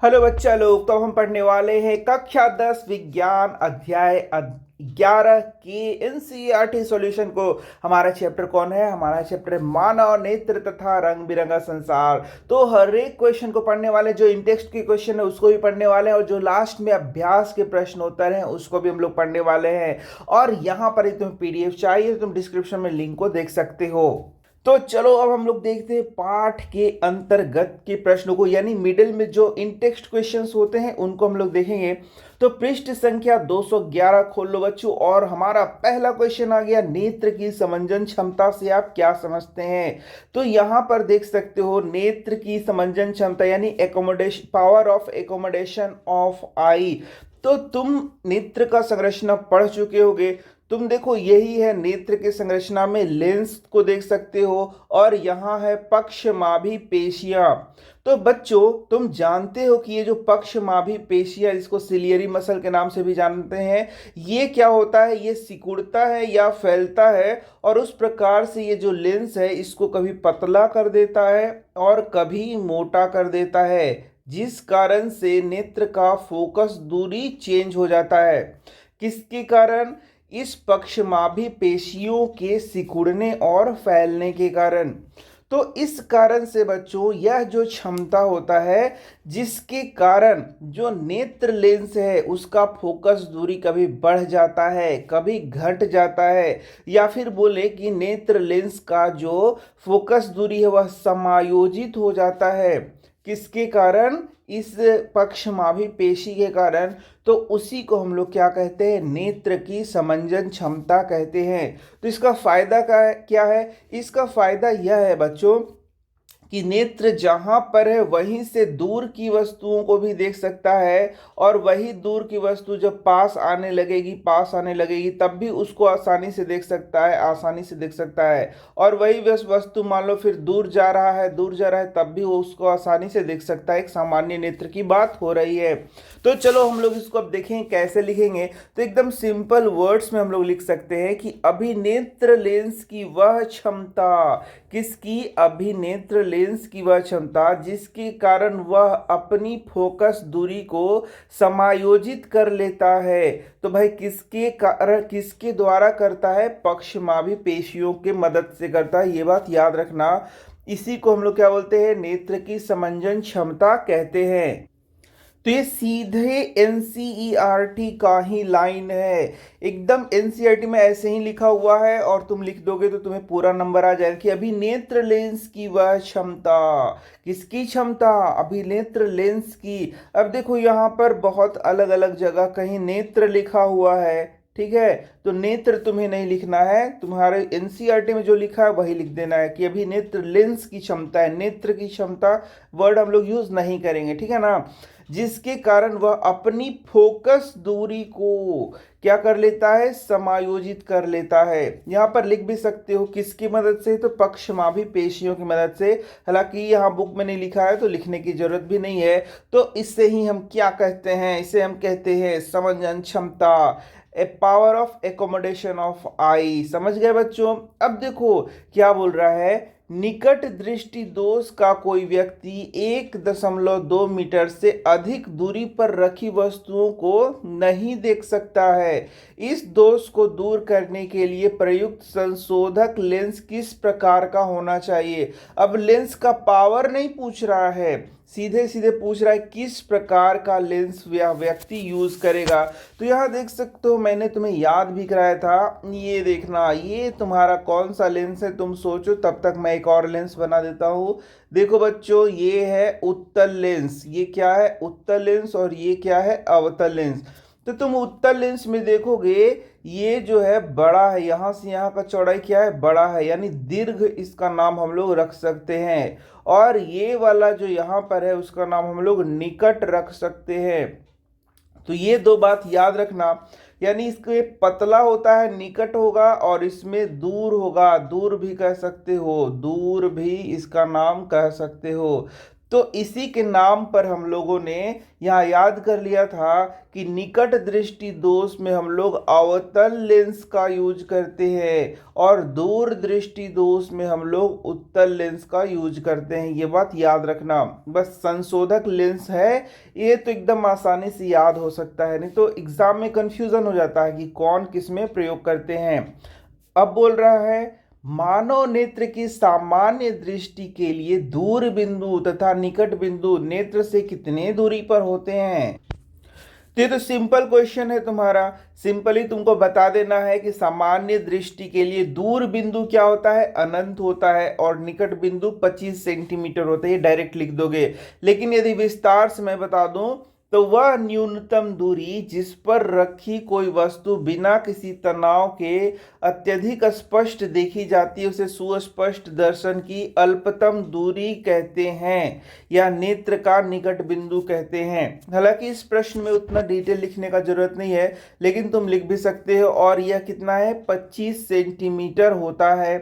Hello बच्चा लोग, तो हम पढ़ने वाले हैं कक्षा 10 विज्ञान अध्याय 11 के एनसीईआरटी सॉल्यूशन को। हमारा चैप्टर कौन है? हमारा चैप्टर है मानव नेत्र तथा रंग बिरंगा संसार। तो हर एक क्वेश्चन को पढ़ने वाले, जो इन टेक्स्ट के क्वेश्चन है उसको भी पढ़ने वाले हैं, और जो लास्ट में अभ्यास के प्रश्न उत्तर हैं उसको भी हम लोग पढ़ने वाले हैं। और यहाँ पर ही तुम्हें पीडीएफ चाहिए तो तुम डिस्क्रिप्शन में लिंक को देख सकते हो। तो चलो अब हम लोग देखते हैं पाठ के अंतर्गत के प्रश्नों को, यानी मिडिल में जो इन टेक्स्ट क्वेश्चंस होते हैं उनको हम लोग देखेंगे। तो पृष्ठ संख्या 211 खोल लो बच्चों, और हमारा पहला क्वेश्चन आ गया, नेत्र की समंजन क्षमता से आप क्या समझते हैं? तो यहां पर देख सकते हो नेत्र की समंजन क्षमता यानी accommodation, power of accommodation of eye. तो तुम नेत्र का संरचना पढ़ चुके होगे। तुम देखो, यही है नेत्र की संरचना में लेंस को देख सकते हो, और यहाँ है पक्षमाभी पेशियां। तो बच्चों, तुम जानते हो कि ये जो पक्षमाभी पेशियां, इसको सिलियरी मसल के नाम से भी जानते हैं, ये क्या होता है? ये सिकुड़ता है या फैलता है, और उस प्रकार से ये जो लेंस है इसको कभी पतला कर देता है और कभी मोटा कर देता है, जिस कारण से नेत्र का फोकस दूरी चेंज हो जाता है। किसके कारण? इस पक्षमाभी पेशियों के सिकुड़ने और फैलने के कारण। तो इस कारण से बच्चों, यह जो क्षमता होता है जिसके कारण जो नेत्र लेंस है उसका फोकस दूरी कभी बढ़ जाता है, कभी घट जाता है, या फिर बोले कि नेत्र लेंस का जो फोकस दूरी है वह समायोजित हो जाता है। किसके कारण? इस पक्षमाभी पेशी के कारण। तो उसी को हम लोग क्या कहते हैं? नेत्र की समंजन क्षमता कहते हैं। तो इसका फायदा क्या है? इसका फायदा यह है बच्चों कि नेत्र जहां पर है वहीं से दूर की वस्तुओं को भी देख सकता है, और वही दूर की वस्तु जब पास आने लगेगी तब भी उसको आसानी से देख सकता है, आसानी से देख सकता है। और वही वस्तु मान लो फिर दूर जा रहा है, तब भी वो उसको आसानी से देख सकता है। एक सामान्य नेत्र की बात हो रही है। तो चलो हम लोग इसको अब देखें कैसे लिखेंगे। तो एकदम सिंपल वर्ड्स में हम लोग लिख सकते हैं कि अभिनेत्र लेंस की वह क्षमता, किसकी? अभिनेत्र लेंस की वह क्षमता जिसके कारण वह अपनी फोकस दूरी को समायोजित कर लेता है। तो भाई किसके कारण, किसके द्वारा करता है? पक्षमाभी पेशियों के मदद से करता है, ये बात याद रखना। इसी को हम लोग क्या बोलते हैं? नेत्र की समंजन क्षमता कहते हैं। तो ये सीधे एनसीईआरटी का ही लाइन है, एकदम एनसीईआरटी में ऐसे ही लिखा हुआ है, और तुम लिख दोगे तो तुम्हें पूरा नंबर आ जाएगा कि अभिनेत्र लेंस की वह क्षमता। किसकी क्षमता? अभिनेत्र लेंस की। अब देखो यहाँ पर बहुत अलग अलग जगह कहीं नेत्र लिखा हुआ है, ठीक है? तो नेत्र तुम्हें नहीं लिखना है, तुम्हारे एनसीईआरटी में जो लिखा है वही लिख देना है कि अभिनेत्र लेंस की क्षमता है। नेत्र की क्षमता वर्ड हम लोग यूज नहीं करेंगे, ठीक है ना? जिसके कारण वह अपनी फोकस दूरी को क्या कर लेता है? समायोजित कर लेता है। यहां पर लिख भी सकते हो किसकी मदद से? तो पक्षमाभी पेशियों की मदद से। हालांकि यहां बुक में नहीं लिखा है तो लिखने की जरूरत भी नहीं है। तो इससे ही हम क्या कहते हैं? इसे हम कहते हैं समंजन क्षमता, ए पावर ऑफ एकोमोडेशन ऑफ आई। समझ गए बच्चों? अब देखो क्या बोल रहा है, निकट दृष्टि दोष का कोई व्यक्ति 1.2 मीटर से अधिक दूरी पर रखी वस्तुओं को नहीं देख सकता है। इस दोष को दूर करने के लिए प्रयुक्त संशोधक लेंस किस प्रकार का होना चाहिए? अब लेंस का पावर नहीं पूछ रहा है, सीधे सीधे पूछ रहा है किस प्रकार का लेंस यह व्यक्ति यूज करेगा। तो यहां देख सकते हो, मैंने तुम्हें याद भी कराया था। ये देखना, ये तुम्हारा कौन सा लेंस है तुम सोचो, तब तक मैं एक और लेंस बना देता हूँ। देखो बच्चों, ये है उत्तल लेंस। ये क्या है? उत्तल लेंस। और ये क्या है? अवतल लेंस। तो तुम उत्तल लेंस में देखोगे, ये जो है बड़ा है, यहां से यहां का चौड़ाई क्या है? बड़ा है, यानी दीर्घ इसका नाम हम लोग रख सकते हैं। और ये वाला जो यहाँ पर है उसका नाम हम लोग निकट रख सकते हैं। तो ये दो बात याद रखना, यानी इसके पतला होता है निकट होगा, और इसमें दूर होगा, दूर भी कह सकते हो, दूर भी इसका नाम कह सकते हो। तो इसी के नाम पर हम लोगों ने यहाँ याद कर लिया था कि निकट दृष्टि दोष में हम लोग अवतल लेंस का यूज करते हैं और दूर दृष्टि दोष में हम लोग उत्तल लेंस का यूज करते हैं। ये बात याद रखना, बस संशोधक लेंस है, ये तो एकदम आसानी से याद हो सकता है, नहीं तो एग्जाम में कंफ्यूजन हो जाता है कि कौन किस में प्रयोग करते हैं। अब बोल रहा है मानव नेत्र की सामान्य दृष्टि के लिए दूर बिंदु तथा निकट बिंदु नेत्र से कितने दूरी पर होते हैं। तो ये तो सिंपल क्वेश्चन है तुम्हारा, सिंपली तुमको बता देना है कि सामान्य दृष्टि के लिए दूर बिंदु क्या होता है, अनंत होता है, और निकट बिंदु 25 सेंटीमीटर होता है। ये डायरेक्ट लिख दोगे, लेकिन यदि विस्तार से मैं बता दूं तो वह न्यूनतम दूरी जिस पर रखी कोई वस्तु बिना किसी तनाव के अत्यधिक स्पष्ट देखी जाती है उसे सुस्पष्ट दर्शन की अल्पतम दूरी कहते हैं या नेत्र का निकट बिंदु कहते हैं। हालांकि इस प्रश्न में उतना डिटेल लिखने का जरूरत नहीं है, लेकिन तुम लिख भी सकते हो। और यह कितना है, 25 सेंटीमीटर होता है।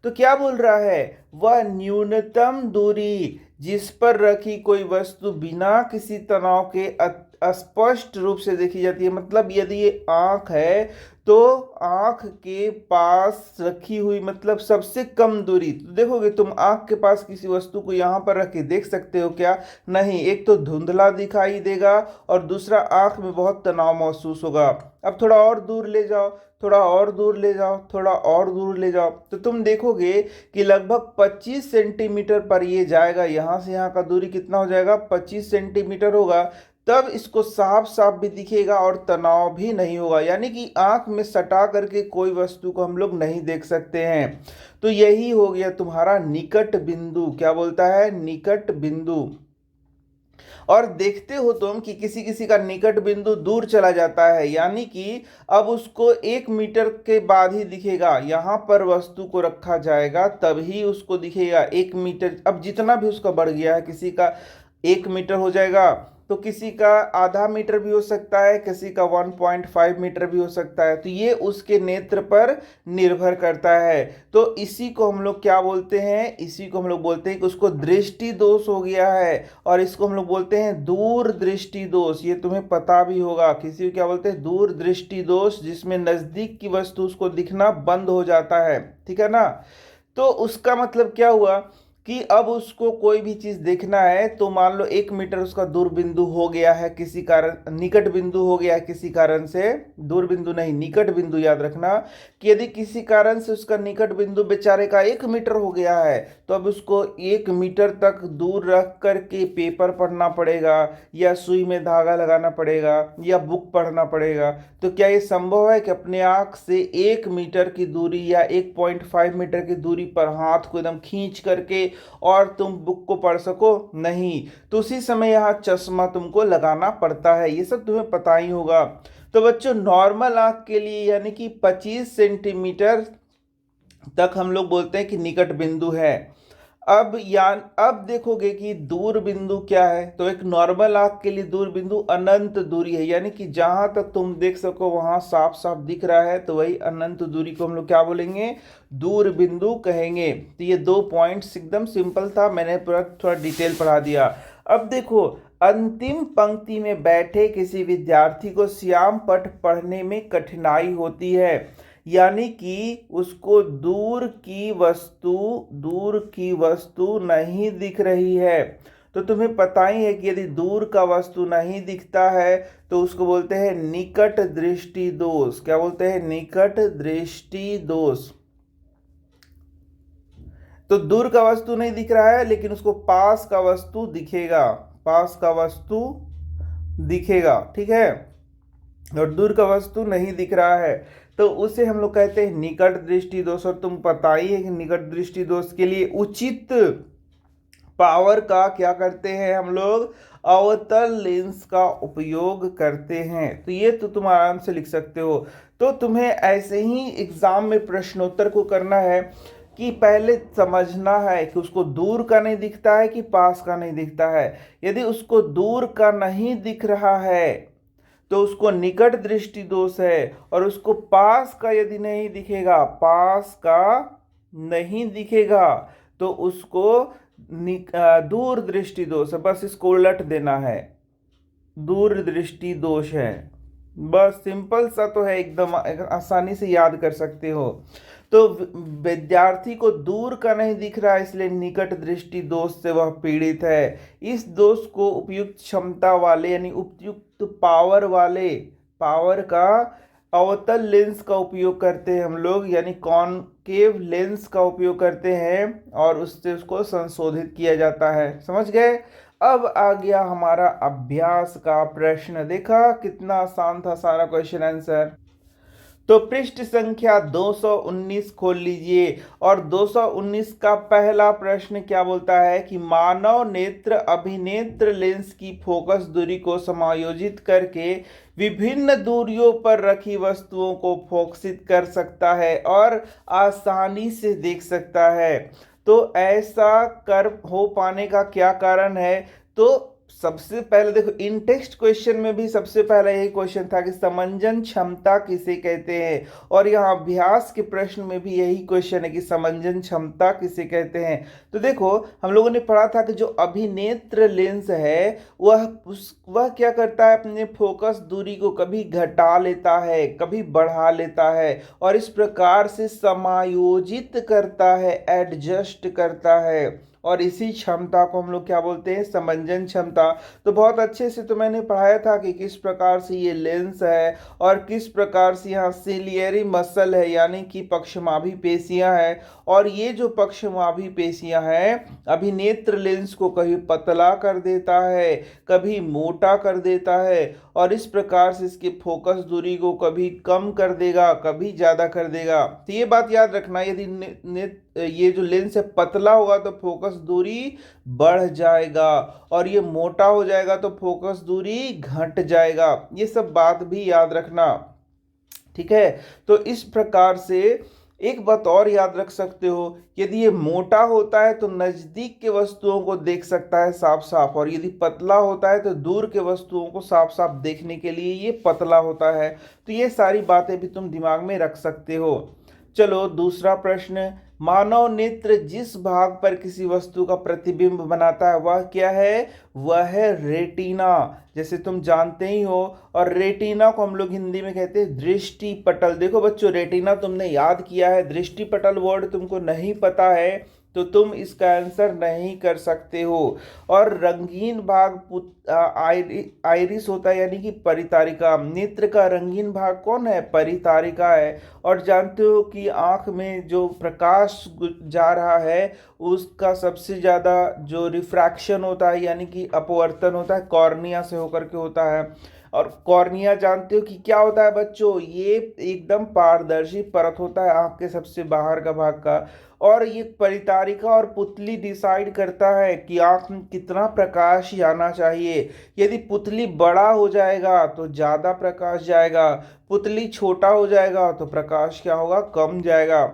तो क्या बोल रहा है, वह न्यूनतम दूरी जिस पर रखी कोई वस्तु बिना किसी तनाव के स्पष्ट रूप से देखी जाती है। मतलब यदि ये आंख है तो आंख के पास रखी हुई, मतलब सबसे कम दूरी। तो देखोगे तुम आंख के पास किसी वस्तु को यहाँ पर रख के देख सकते हो क्या, नहीं, एक तो धुंधला दिखाई देगा और दूसरा आंख में बहुत तनाव महसूस होगा। अब थोड़ा और दूर ले जाओ, थोड़ा और दूर ले जाओ, थोड़ा और दूर ले जाओ, तो तुम देखोगे कि लगभग 25 सेंटीमीटर पर ये जाएगा। यहाँ से यहाँ का दूरी कितना हो जाएगा, 25 सेंटीमीटर होगा। तब इसको साफ साफ भी दिखेगा और तनाव भी नहीं होगा, यानी कि आंख में सटा करके कोई वस्तु को हम लोग नहीं देख सकते हैं। तो यही हो गया तुम्हारा निकट बिंदु। क्या बोलता है, निकट बिंदु। और देखते हो तुम कि किसी किसी का निकट बिंदु दूर चला जाता है, यानी कि अब उसको 1 मीटर के बाद ही दिखेगा। यहाँ पर वस्तु को रखा जाएगा तभी उसको दिखेगा 1 मीटर। अब जितना भी उसका बढ़ गया है, किसी का 1 मीटर हो जाएगा, तो किसी का आधा मीटर भी हो सकता है, किसी का 1.5 मीटर भी हो सकता है। तो ये उसके नेत्र पर निर्भर करता है। तो इसी को हम लोग क्या बोलते हैं, इसी को हम लोग बोलते हैं कि उसको दृष्टि दोष हो गया है, और इसको हम लोग बोलते हैं दूर दृष्टि दोष। ये तुम्हें पता भी होगा, किसी को क्या बोलते हैं, दूर दृष्टि दोष, जिसमें नजदीक की वस्तु उसको दिखना बंद हो जाता है। ठीक है ना। तो उसका मतलब क्या हुआ कि अब उसको कोई भी चीज देखना है तो मान लो 1 मीटर उसका दूर बिंदु हो गया है किसी कारण, निकट बिंदु हो गया है किसी कारण से, दूर बिंदु नहीं निकट बिंदु याद रखना, कि यदि किसी कारण से उसका निकट बिंदु बेचारे का 1 मीटर हो गया है तो अब उसको 1 मीटर तक दूर रख करके पेपर पढ़ना पड़ेगा, या सुई में धागा लगाना पड़ेगा, या बुक पढ़ना पड़ेगा। तो क्या ये संभव है कि अपने आंख से 1 मीटर की दूरी या 1.5 मीटर की दूरी पर हाथ को एकदम खींच करके और तुम बुक को पढ़ सको, नहीं। तो उसी समय यहाँ चश्मा तुमको लगाना पड़ता है, ये सब तुम्हें पता ही होगा। तो बच्चों नॉर्मल आंख के लिए यानी कि 25 सेंटीमीटर तक हम लोग बोलते हैं कि निकट बिंदु है। अब देखोगे कि दूर बिंदु क्या है, तो एक नॉर्मल आंख के लिए दूर बिंदु अनंत दूरी है, यानी कि जहां तक तुम देख सको वहां साफ साफ दिख रहा है, तो वही अनंत दूरी को हम लोग क्या बोलेंगे, दूर बिंदु कहेंगे। तो ये 2 पॉइंट्स एकदम सिंपल था, मैंने पूरा थोड़ा डिटेल पढ़ा दिया। अब देखो अंतिम पंक्ति में बैठे किसी विद्यार्थी को श्याम पठ पढ़ने में कठिनाई होती है, यानी कि उसको दूर की वस्तु नहीं दिख रही है। तो तुम्हें पता ही है कि यदि दूर का वस्तु नहीं दिखता है तो उसको बोलते हैं निकट दृष्टि दोष। क्या बोलते हैं, निकट दृष्टि दोष। तो दूर का वस्तु नहीं दिख रहा है लेकिन उसको पास का वस्तु दिखेगा, पास का वस्तु दिखेगा, ठीक है, और दूर का वस्तु नहीं दिख रहा है तो उसे हम लोग कहते हैं निकट दृष्टि दोष। और तुम पता ही है कि निकट दृष्टि दोष के लिए उचित पावर का क्या करते हैं हम लोग, अवतल लेंस का उपयोग करते हैं। तो ये तो तुम आराम से लिख सकते हो। तो तुम्हें ऐसे ही एग्जाम में प्रश्नोत्तर को करना है कि पहले समझना है कि उसको दूर का नहीं दिखता है कि पास का नहीं दिखता है। यदि उसको दूर का नहीं दिख रहा है तो उसको निकट दृष्टि दोष है, और उसको पास का यदि नहीं दिखेगा, पास का नहीं दिखेगा, तो उसको दूरदृष्टि दोष है, बस इसको उलट देना है, दूरदृष्टि दोष है। बस सिंपल सा तो है, एकदम आसानी से याद कर सकते हो। तो विद्यार्थी को दूर का नहीं दिख रहा है, इसलिए निकट दृष्टि दोष से वह पीड़ित है। इस दोष को उपयुक्त क्षमता वाले यानी उपयुक्त पावर वाले, पावर का अवतल लेंस का उपयोग करते हैं हम लोग, यानी कॉनकेव लेंस का उपयोग करते हैं और उससे उसको संशोधित किया जाता है। समझ गए? अब आ गया हमारा अभ्यास का प्रश्न। देखा कितना आसान था सारा क्वेश्चन आंसर। तो पृष्ठ संख्या 219 खोल लीजिए और 219 का पहला प्रश्न क्या बोलता है कि मानव नेत्र अभिनेत्र लेंस की फोकस दूरी को समायोजित करके विभिन्न दूरियों पर रखी वस्तुओं को फोकसित कर सकता है और आसानी से देख सकता है। तो ऐसा कर हो पाने का क्या कारण है? तो सबसे पहले देखो, इन टेक्स्ट क्वेश्चन में भी सबसे पहला यही क्वेश्चन था कि समंजन क्षमता किसे कहते हैं, और यहाँ अभ्यास के प्रश्न में भी यही क्वेश्चन है कि समंजन क्षमता किसे कहते हैं। तो देखो, हम लोगों ने पढ़ा था कि जो अभिनेत्र लेंस है वह क्या करता है, अपने फोकस दूरी को कभी घटा लेता है, कभी बढ़ा लेता है और इस प्रकार से समायोजित करता है, एडजस्ट करता है, और इसी क्षमता को हम लोग क्या बोलते हैं, समंजन क्षमता। तो बहुत अच्छे से तो मैंने पढ़ाया था कि किस प्रकार से ये लेंस है और किस प्रकार से यहाँ सिलियरी मसल है यानी कि पक्षमाभी पेशियां हैं, और ये जो पक्षमाभी पेशियां हैं अभिनेत्र लेंस को कभी पतला कर देता है, कभी मोटा कर देता है, और इस प्रकार से इसकी फोकस दूरी को कभी कम कर देगा, कभी ज़्यादा कर देगा। तो ये बात याद रखना, यदि ये जो लेंस है पतला होगा तो फोकस दूरी बढ़ जाएगा, और ये मोटा हो जाएगा तो फोकस दूरी घट जाएगा। ये सब बात भी याद रखना, ठीक है। तो इस प्रकार से एक बात और याद रख सकते हो, यदि ये मोटा होता है तो नजदीक के वस्तुओं को देख सकता है साफ साफ, और यदि पतला होता है तो दूर के वस्तुओं को साफ साफ देखने के लिए ये पतला होता है। तो ये सारी बातें भी तुम दिमाग में रख सकते हो। चलो दूसरा प्रश्न, मानव नेत्र जिस भाग पर किसी वस्तु का प्रतिबिंब बनाता है वह क्या है? वह है रेटिना, जैसे तुम जानते ही हो। और रेटिना को हम लोग हिंदी में कहते हैं दृष्टि पटल। देखो बच्चों, रेटिना तुमने याद किया है, दृष्टि पटल वर्ड तुमको नहीं पता है तो तुम इसका आंसर नहीं कर सकते हो। और रंगीन भाग आइरिस होता है यानी कि परितारिका। नेत्र का रंगीन भाग कौन है? परितारिका है। और जानते हो कि आंख में जो प्रकाश जा रहा है उसका सबसे ज़्यादा जो रिफ्रैक्शन होता है यानी कि अपवर्तन होता है कॉर्निया से होकर के होता है। और कॉर्निया जानते हो कि क्या होता है बच्चों? ये एकदम पारदर्शी परत होता है आंख के सबसे बाहर का भाग का, और ये परितारिका और पुतली डिसाइड करता है कि आंख में कितना प्रकाश जाना चाहिए। यदि पुतली बड़ा हो जाएगा तो ज़्यादा प्रकाश जाएगा, पुतली छोटा हो जाएगा तो प्रकाश क्या होगा? कम जाएगा।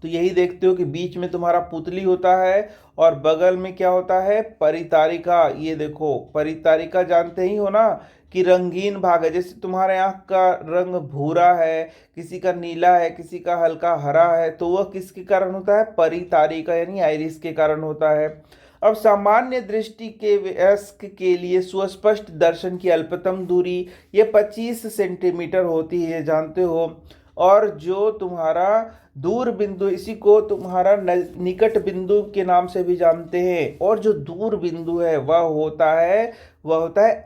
तो यही देखते हो कि बीच में तुम्हारा पुतली होता है और बगल में क्या होता है? परितारिका। ये देखो, परितारिका जानते ही हो ना कि रंगीन भाग है। जैसे तुम्हारे आंख का रंग भूरा है, किसी का नीला है, किसी का हल्का हरा है, तो वह किसके कारण होता है? परितारिका यानी आइरिस के कारण होता है। अब सामान्य दृष्टि के वयस्क के लिए सुस्पष्ट दर्शन की अल्पतम दूरी ये 25 सेंटीमीटर होती है, जानते हो। और जो तुम्हारा दूर बिंदु, इसी को तुम्हारा निकट बिंदु के नाम से भी जानते हैं, और जो दूर बिंदु है वह होता है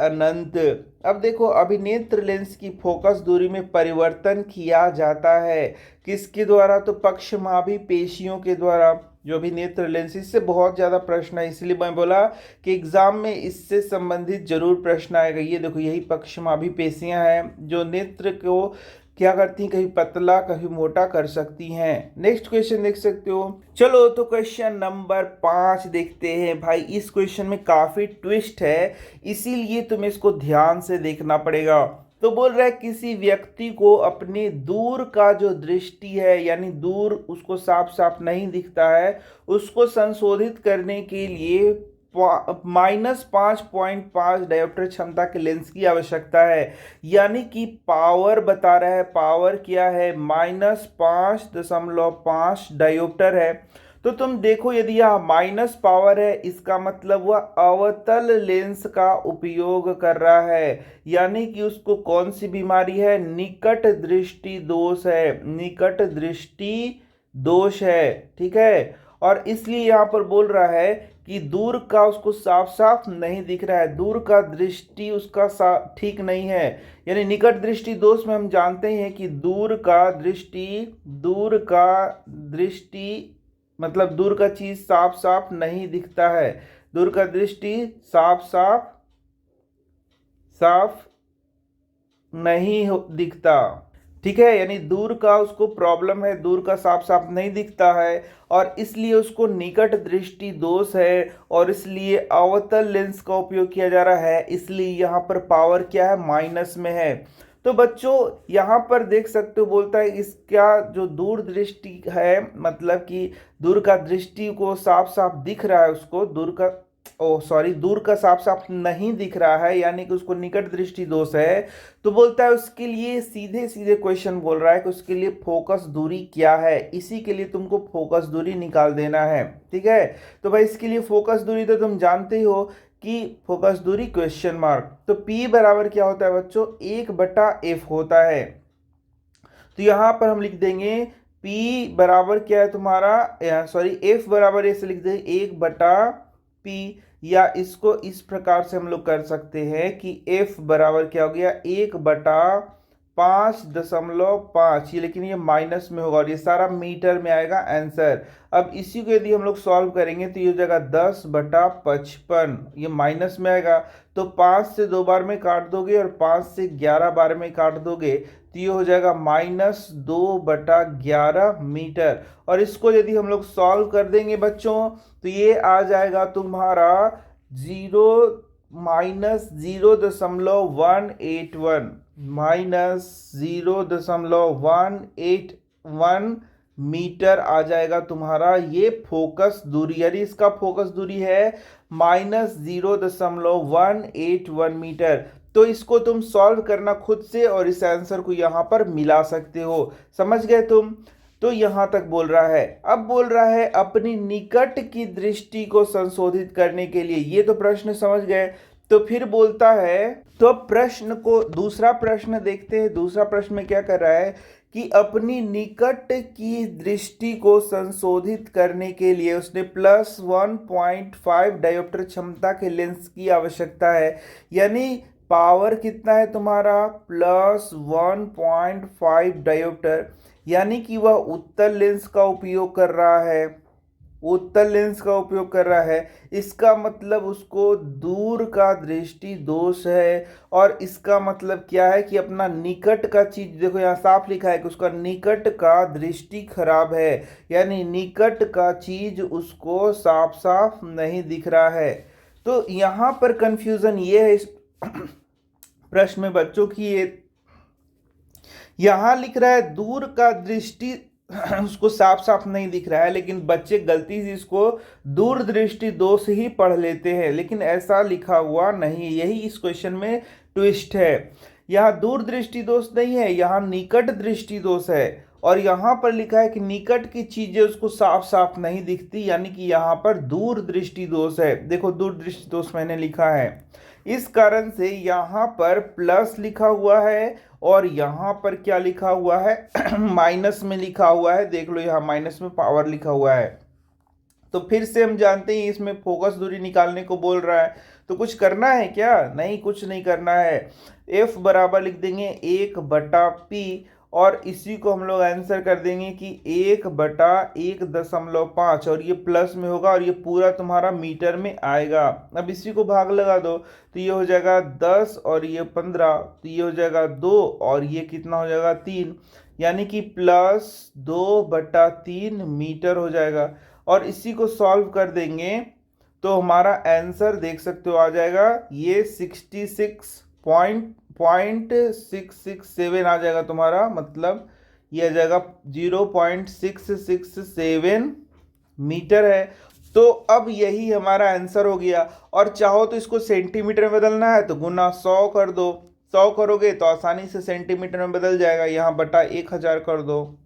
अनंत। अब देखो, अभिनेत्र लेंस की फोकस दूरी में परिवर्तन किया जाता है किसके द्वारा? तो पक्षमाभी पेशियों के द्वारा। जो अभिनेत्र लेंस, इससे बहुत ज़्यादा प्रश्न है, इसलिए मैं बोला कि एग्जाम में इससे संबंधित जरूर प्रश्न आएगा। ये देखो, यही पक्षमाभी पेशियां हैं जो नेत्र को क्या करती हैं? कभी पतला कभी मोटा कर सकती हैं। नेक्स्ट क्वेश्चन देख सकते हो। चलो तो क्वेश्चन नंबर 5 देखते हैं। भाई इस क्वेश्चन में काफी ट्विस्ट है, इसीलिए तुम्हें इसको ध्यान से देखना पड़ेगा। तो बोल रहा है किसी व्यक्ति को अपने दूर का जो दृष्टि है यानी दूर उसको साफ साफ नहीं दिखता है, उसको संशोधित करने के लिए -5.5 डायोप्टर क्षमता के लेंस की आवश्यकता है। यानी कि पावर बता रहा है, पावर क्या है? -5.5 डायोप्टर है। तो तुम देखो यदि यह माइनस पावर है, इसका मतलब वह अवतल लेंस का उपयोग कर रहा है, यानी कि उसको कौन सी बीमारी है, निकट दृष्टि दोष है, निकट दृष्टि दोष है। ठीक है, और इसलिए यहां पर बोल रहा है कि दूर का उसको साफ साफ नहीं दिख रहा है, दूर का दृष्टि उसका ठीक नहीं है। यानी निकट दृष्टि दोष में हम जानते हैं कि दूर का दृष्टि मतलब दूर का चीज साफ साफ नहीं दिखता है, दूर का दृष्टि साफ नहीं दिखता। ठीक है, यानी दूर का उसको प्रॉब्लम है, दूर का साफ साफ नहीं दिखता है और इसलिए उसको निकट दृष्टि दोष है और इसलिए अवतल लेंस का उपयोग किया जा रहा है। इसलिए यहाँ पर पावर क्या है, माइनस में है। तो बच्चों यहाँ पर देख सकते हो, बोलता है इसका जो दूर दृष्टि है, मतलब कि दूर का दृष्टि को साफ साफ दिख रहा है, उसको दूर का साफ साफ नहीं दिख रहा है, यानी कि उसको निकट दृष्टि दोष है। तो बोलता है उसके लिए सीधे सीधे क्वेश्चन बोल रहा है कि उसके लिए फोकस दूरी क्या है, इसी के लिए तुमको फोकस दूरी निकाल देना है। ठीक है, तो भाई इसके लिए फोकस दूरी तो तुम जानते ही हो कि फोकस दूरी क्वेश्चन मार्क, तो P बराबर क्या होता है बच्चों, 1/f होता है। तो यहां पर हम लिख देंगे P बराबर क्या है तुम्हारा, F बराबर ऐसे लिख देंगे 1/P, या इसको इस प्रकार से हम लोग कर सकते हैं कि F बराबर क्या हो गया, 1/5.5, ये लेकिन ये माइनस में होगा और ये सारा मीटर में आएगा आंसर। अब इसी को यदि हम लोग सॉल्व करेंगे तो ये हो जाएगा 10/55, ये माइनस में आएगा, तो 5 से 2 बार में काट दोगे और 5 से 11 बार में काट दोगे तो ये हो जाएगा -2/11 मीटर। और इसको यदि हम लोग सॉल्व कर देंगे बच्चों तो ये आ जाएगा तुम्हारा 0-0.181 मीटर आ जाएगा तुम्हारा ये फोकस दूरी, यानी इसका फोकस दूरी है -0.181 मीटर। तो इसको तुम सॉल्व करना खुद से और इस आंसर को यहां पर मिला सकते हो। समझ गए तुम? तो यहां तक बोल रहा है। अब बोल रहा है अपनी निकट की दृष्टि को संशोधित करने के लिए, ये तो प्रश्न समझ गए। तो फिर बोलता है, तो प्रश्न को दूसरा प्रश्न देखते हैं। दूसरा प्रश्न में क्या कर रहा है कि अपनी निकट की दृष्टि को संशोधित करने के लिए उसने +1.5 डायोप्टर क्षमता के लेंस की आवश्यकता है, यानी पावर कितना है तुम्हारा, +1.5 डायोप्टर, यानी कि वह उत्तल लेंस का उपयोग कर रहा है, उत्तल लेंस का उपयोग कर रहा है। इसका मतलब उसको दूर का दृष्टि दोष है और इसका मतलब क्या है कि अपना निकट का चीज, देखो यहाँ साफ लिखा है कि उसका निकट का दृष्टि खराब है, यानी निकट का चीज उसको साफ साफ नहीं दिख रहा है। तो यहाँ पर कंफ्यूजन ये है इस प्रश्न में बच्चों की, ये यहां लिख रहा है दूर का दृष्टि उसको साफ साफ नहीं दिख रहा है, लेकिन बच्चे गलती से इसको दूर दृष्टि दोष ही पढ़ लेते हैं, लेकिन ऐसा लिखा हुआ नहीं। यही इस क्वेश्चन में ट्विस्ट है। यहाँ दूर दृष्टि दोष नहीं है, यहाँ निकट दृष्टि दोष है और यहाँ पर लिखा है कि निकट की चीजें उसको साफ साफ नहीं दिखती, यानी कि यहाँ पर दूर दृष्टि दोष है। देखो दूर दृष्टि दोष मैंने लिखा है, इस कारण से यहाँ पर प्लस लिखा हुआ है और यहाँ पर क्या लिखा हुआ है माइनस में लिखा हुआ है। देख लो यहाँ माइनस में पावर लिखा हुआ है। तो फिर से हम जानते हैं इसमें फोकस दूरी निकालने को बोल रहा है, तो कुछ करना है क्या, नहीं कुछ नहीं करना है। F बराबर लिख देंगे 1/P और इसी को हम लोग आंसर कर देंगे कि 1/1.5 और ये प्लस में होगा और ये पूरा तुम्हारा मीटर में आएगा। अब इसी को भाग लगा दो तो ये हो जाएगा 10 और ये 15, तो ये हो जाएगा 2 और ये कितना हो जाएगा 3, यानी कि +2/3 मीटर हो जाएगा। और इसी को सॉल्व कर देंगे तो हमारा आंसर देख सकते हो आ जाएगा ये 66.667 आ जाएगा तुम्हारा, मतलब ये आ जाएगा 0.667 मीटर है। तो अब यही हमारा आंसर हो गया। और चाहो तो इसको सेंटीमीटर में बदलना है तो गुना 100 कर दो, 100 करोगे तो आसानी से सेंटीमीटर में बदल जाएगा, यहाँ बटा 1000 कर दो,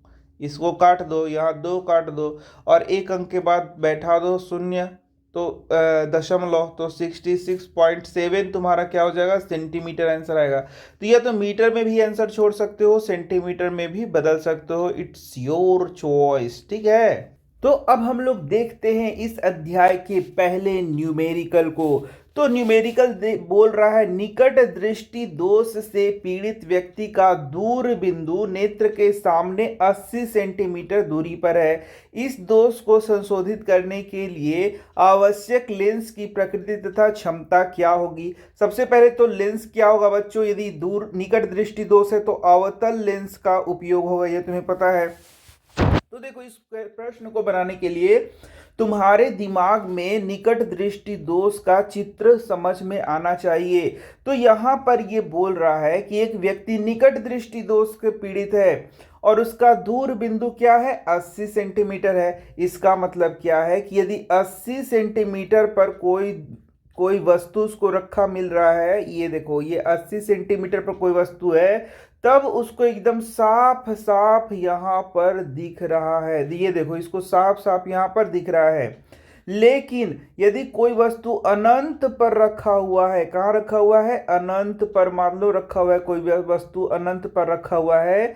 इसको काट दो, यहाँ 2 काट दो और एक अंक के बाद बैठा दो शून्य, तो दशमलव, तो 66.7 तुम्हारा क्या हो जाएगा, सेंटीमीटर आंसर आएगा। तो या तो मीटर में भी आंसर छोड़ सकते हो, सेंटीमीटर में भी बदल सकते हो, इट्स योर चॉइस, ठीक है। तो अब हम लोग देखते हैं इस अध्याय के पहले न्यूमेरिकल को। तो न्यूमेरिकल बोल रहा है निकट दृष्टि दोष से पीड़ित व्यक्ति का दूर बिंदु नेत्र के सामने 80 सेंटीमीटर दूरी पर है। इस दोष को संशोधित करने के लिए आवश्यक लेंस की प्रकृति तथा क्षमता क्या होगी। सबसे पहले तो लेंस क्या होगा बच्चों, यदि दूर निकट दृष्टि दोष है तो अवतल लेंस का उपयोग होगा, यह तुम्हें पता है। तो देखो इस प्रश्न को बनाने के लिए तुम्हारे दिमाग में निकट दृष्टि दोष का चित्र समझ में आना चाहिए। तो यहां पर ये बोल रहा है कि एक व्यक्ति निकट दृष्टि दोष से पीड़ित है और उसका दूर बिंदु क्या है, 80 सेंटीमीटर है। इसका मतलब क्या है कि यदि 80 सेंटीमीटर पर कोई वस्तु उसको रखा मिल रहा है, ये देखो ये 80 सेंटीमीटर पर कोई वस्तु है, तब उसको एकदम साफ साफ यहां पर दिख रहा है। ये देखो इसको साफ साफ यहां पर दिख रहा है। लेकिन यदि कोई वस्तु अनंत पर रखा हुआ है, कहाँ रखा हुआ है, अनंत पर, मान लो रखा हुआ है कोई वस्तु अनंत पर रखा हुआ है,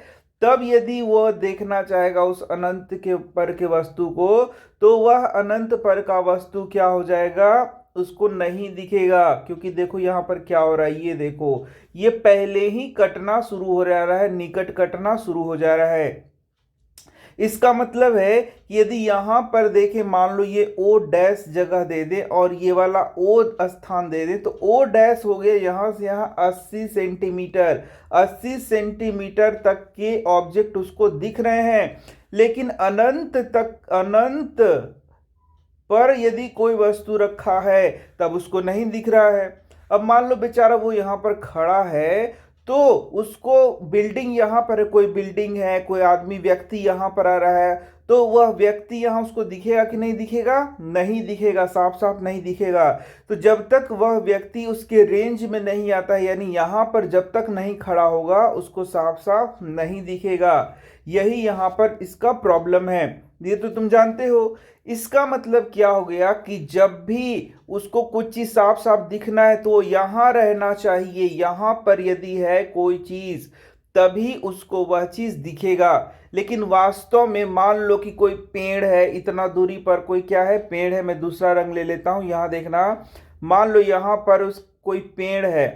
तब यदि वह देखना चाहेगा उस अनंत के पर के वस्तु को, तो वह अनंत पर का वस्तु क्या हो जाएगा, उसको नहीं दिखेगा। क्योंकि देखो यहां पर क्या हो रहा है, ये देखो ये पहले ही कटना शुरू हो रहा है, निकट कटना शुरू हो जा रहा है। इसका मतलब है कि यदि यहां पर देखें, मान लो ये ओ डैश जगह दे दे और ये वाला ओ स्थान दे दे, तो ओ डैश हो गया यहां से यहां 80 सेंटीमीटर, 80 सेंटीमीटर तक के ऑब्जेक्ट उसको दिख रहे हैं। लेकिन अनंत पर यदि कोई वस्तु रखा है तब उसको नहीं दिख रहा है। अब मान लो बेचारा वो यहाँ पर खड़ा है, तो उसको बिल्डिंग यहाँ पर है, कोई बिल्डिंग है, कोई आदमी व्यक्ति यहाँ पर आ रहा है, तो वह व्यक्ति यहाँ उसको दिखेगा कि नहीं दिखेगा, नहीं दिखेगा, साफ साफ नहीं दिखेगा। तो जब तक वह व्यक्ति उसके रेंज में नहीं आता है, यानी यहाँ पर जब तक नहीं खड़ा होगा उसको साफ साफ नहीं दिखेगा। यही यहाँ पर इसका प्रॉब्लम है, ये तो तुम जानते हो। इसका मतलब क्या हो गया कि जब भी उसको कुछ चीज साफ साफ दिखना है तो यहां रहना चाहिए, यहां पर यदि है कोई चीज तभी उसको वह चीज दिखेगा। लेकिन वास्तव में मान लो कि कोई पेड़ है, इतना दूरी पर कोई क्या है, पेड़ है। मैं दूसरा रंग ले लेता हूं, यहां देखना, मान लो यहां पर कोई पेड़ है,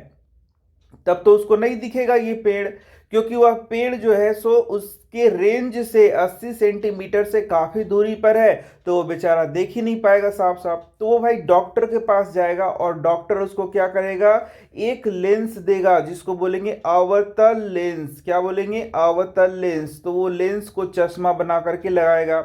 तब तो उसको नहीं दिखेगा ये पेड़, क्योंकि वह पेड़ जो है सो उसके रेंज से 80 सेंटीमीटर से काफी दूरी पर है, तो वो बेचारा देख ही नहीं पाएगा साफ साफ। तो वो भाई डॉक्टर के पास जाएगा और डॉक्टर उसको क्या करेगा, एक लेंस देगा जिसको बोलेंगे अवतल लेंस। क्या बोलेंगे, अवतल लेंस। तो वो लेंस को चश्मा बना करके लगाएगा।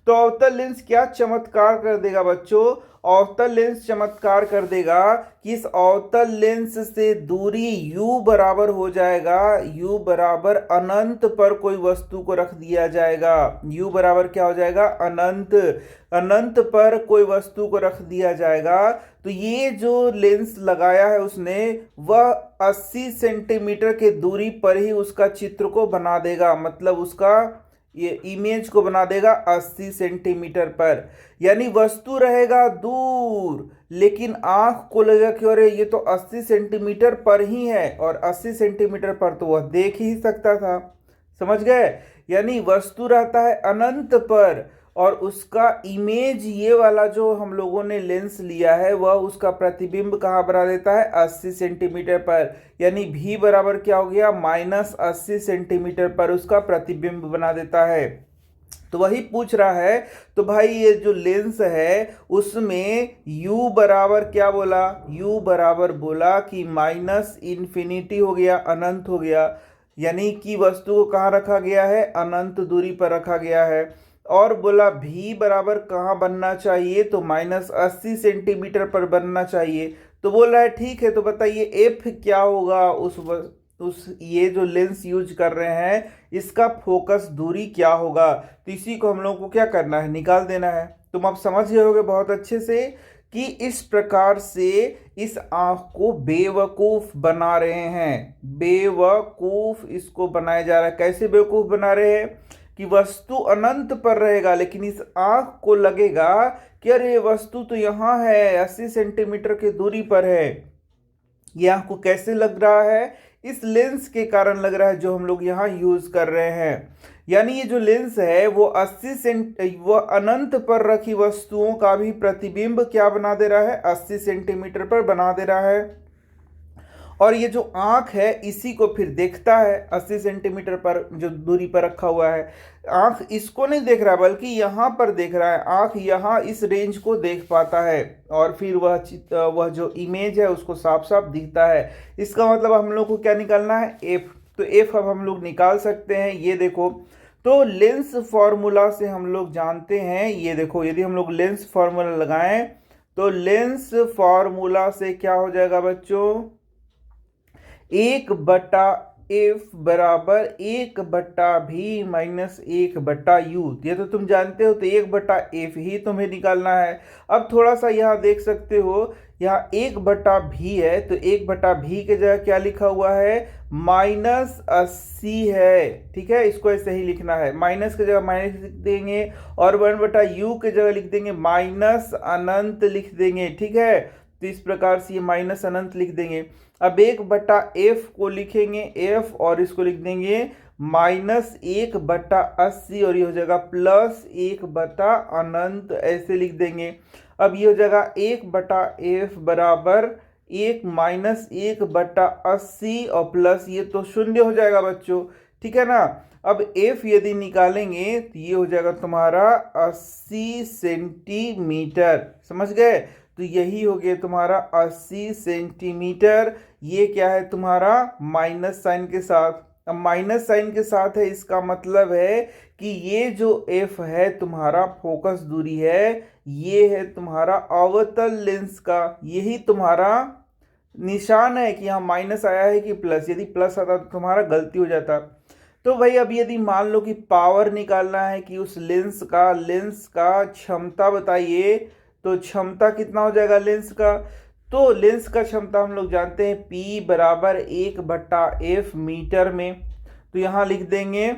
तो अवतल लेंस क्या चमत्कार कर देगा बच्चों, अवतल लेंस चमत्कार कर देगा कि इस अवतल लेंस से दूरी u बराबर हो जाएगा, u बराबर अनंत पर कोई वस्तु को रख दिया जाएगा। u बराबर क्या हो जाएगा, अनंत, अनंत पर कोई वस्तु को रख दिया जाएगा। तो ये जो लेंस लगाया है उसने, वह 80 सेंटीमीटर के दूरी पर ही उसका चित्र को बना देगा, मतलब उसका ये इमेज को बना देगा 80 सेंटीमीटर पर। यानी वस्तु रहेगा दूर, लेकिन आंख को लगेगा कि अरे ये तो 80 सेंटीमीटर पर ही है, और 80 सेंटीमीटर पर तो वह देख ही सकता था। समझ गए, यानी वस्तु रहता है अनंत पर और उसका इमेज, ये वाला जो हम लोगों ने लेंस लिया है, वह उसका प्रतिबिंब कहाँ बना देता है, 80 सेंटीमीटर पर। यानी v बराबर क्या हो गया, -80 सेंटीमीटर पर उसका प्रतिबिंब बना देता है। तो वही पूछ रहा है। तो भाई ये जो लेंस है उसमें u बराबर क्या बोला, u बराबर बोला कि -इन्फिनिटी हो गया, अनंत हो गया। यानी कि वस्तु को कहाँ रखा गया है, अनंत दूरी पर रखा गया है। और बोला v बराबर कहाँ बनना चाहिए, तो -80 सेंटीमीटर पर बनना चाहिए। तो बोल रहा है ठीक है, तो बताइए f क्या होगा, उस ये जो लेंस यूज कर रहे हैं इसका फोकस दूरी क्या होगा। तो इसी को हम लोगों को क्या करना है, निकाल देना है। तुम अब समझ गए होगे बहुत अच्छे से कि इस प्रकार से इस आंख को बेवकूफ बना रहे हैं, बेवकूफ इसको बनाया जा रहा है। कैसे बेवकूफ बना रहे हैं कि वस्तु अनंत पर रहेगा, लेकिन इस आंख को लगेगा कि अरे वस्तु तो यहाँ है, 80 सेंटीमीटर की दूरी पर है। ये आंख को कैसे लग रहा है? इस लेंस के कारण लग रहा है जो हम लोग यहाँ यूज कर रहे हैं। यानी ये जो लेंस है वो 80 वो अनंत पर रखी वस्तुओं का भी प्रतिबिंब क्या बना दे रहा है? 80 सेंटीमीटर पर बना दे रहा है। और ये जो आंख है इसी को फिर देखता है 80 सेंटीमीटर पर जो दूरी पर रखा हुआ है। आंख इसको नहीं देख रहा बल्कि यहाँ पर देख रहा है। आंख यहाँ इस रेंज को देख पाता है और फिर वह जो इमेज है उसको साफ साफ दिखता है। इसका मतलब हम लोग को क्या निकालना है? एफ। तो एफ अब हम लोग निकाल सकते हैं। ये देखो, तो लेंस फॉर्मूला से हम लोग जानते हैं, ये देखो यदि हम लोग लेंस फॉर्मूला लगाएं तो लेंस फॉर्मूला से क्या हो जाएगा बच्चों? 1/f बराबर 1/v माइनस 1/u। ये तो तुम जानते हो, तो 1/f ही तुम्हें निकालना है। अब थोड़ा सा यहाँ देख सकते हो, यहाँ 1/v है, तो 1/v के जगह क्या लिखा हुआ है? -80 है। ठीक है, इसको ऐसे ही लिखना है। माइनस की जगह माइनस लिख देंगे और 1/u के जगह लिख देंगे माइनस अनंत लिख देंगे। ठीक है, तो इस प्रकार से ये माइनस अनंत लिख देंगे। अब 1/f को लिखेंगे f और इसको लिख देंगे -1/80 और ये हो जाएगा +1/अनंत, ऐसे लिख देंगे। अब ये हो जाएगा 1/f बराबर 1 - 1/80 और प्लस ये तो शून्य हो जाएगा बच्चों। ठीक है ना। अब f यदि निकालेंगे तो ये हो जाएगा तुम्हारा 80 सेंटीमीटर। समझ गए? तो यही हो गया तुम्हारा 80 सेंटीमीटर। ये क्या है तुम्हारा? माइनस साइन के साथ। अब माइनस साइन के साथ है, इसका मतलब है कि ये जो f है तुम्हारा फोकस दूरी है, ये है तुम्हारा अवतल लेंस का। यही तुम्हारा निशान है कि यहाँ माइनस आया है कि प्लस। यदि प्लस आता तो तुम्हारा गलती हो जाता। तो भाई अब यदि मान लो कि पावर निकालना है कि उस लेंस का क्षमता बताइए, तो क्षमता कितना हो जाएगा लेंस का? तो लेंस का क्षमता हम लोग जानते हैं P बराबर 1/f मीटर में। तो यहाँ लिख देंगे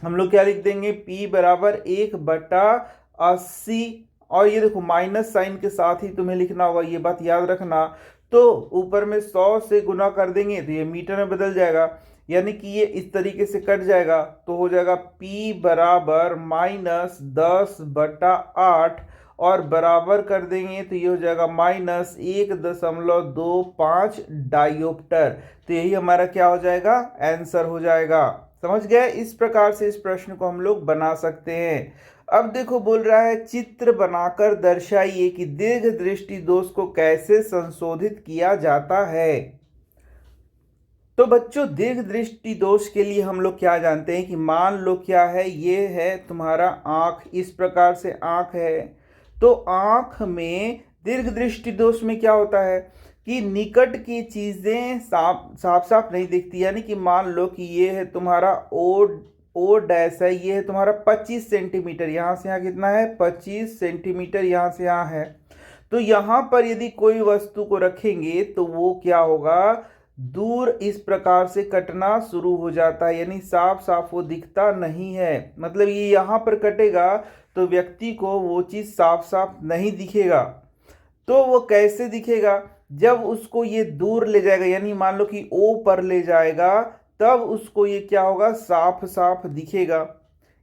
हम लोग, क्या लिख देंगे? P बराबर 1/80 और ये देखो माइनस साइन के साथ ही तुम्हें लिखना होगा, ये बात याद रखना। तो ऊपर में 100 से गुना कर देंगे तो ये मीटर में बदल जाएगा, यानी कि ये इस तरीके से कट जाएगा। तो हो जाएगा P बराबर -10/8 और बराबर कर देंगे तो ये हो जाएगा -1.25 डायोप्टर। तो यही हमारा क्या हो जाएगा? आंसर हो जाएगा। समझ गए? इस प्रकार से इस प्रश्न को हम लोग बना सकते हैं। अब देखो बोल रहा है चित्र बनाकर दर्शाइए कि दीर्घ दृष्टि दोष को कैसे संशोधित किया जाता है। तो बच्चों दीर्घ दृष्टि दोष के लिए हम लोग क्या जानते हैं कि मान लो क्या है, ये है तुम्हारा आंख, इस प्रकार से आंख है। तो आंख में दीर्घ दृष्टि दोष में क्या होता है कि निकट की चीजें साफ साफ नहीं दिखती। यानी कि मान लो कि ये है तुम्हारा ओ डैश है, ये है तुम्हारा 25 सेंटीमीटर, यहाँ से यहाँ कितना है? 25 सेंटीमीटर यहाँ से यहाँ है। तो यहाँ पर यदि कोई वस्तु को रखेंगे तो वो क्या होगा? दूर इस प्रकार से कटना शुरू हो जाता है, यानी साफ साफ वो दिखता नहीं है। मतलब ये यहाँ पर कटेगा तो व्यक्ति को वो चीज़ साफ साफ नहीं दिखेगा। तो वो कैसे दिखेगा? जब उसको ये दूर ले जाएगा, यानी मान लो कि ओ पर ले जाएगा, तब उसको ये क्या होगा? साफ साफ दिखेगा।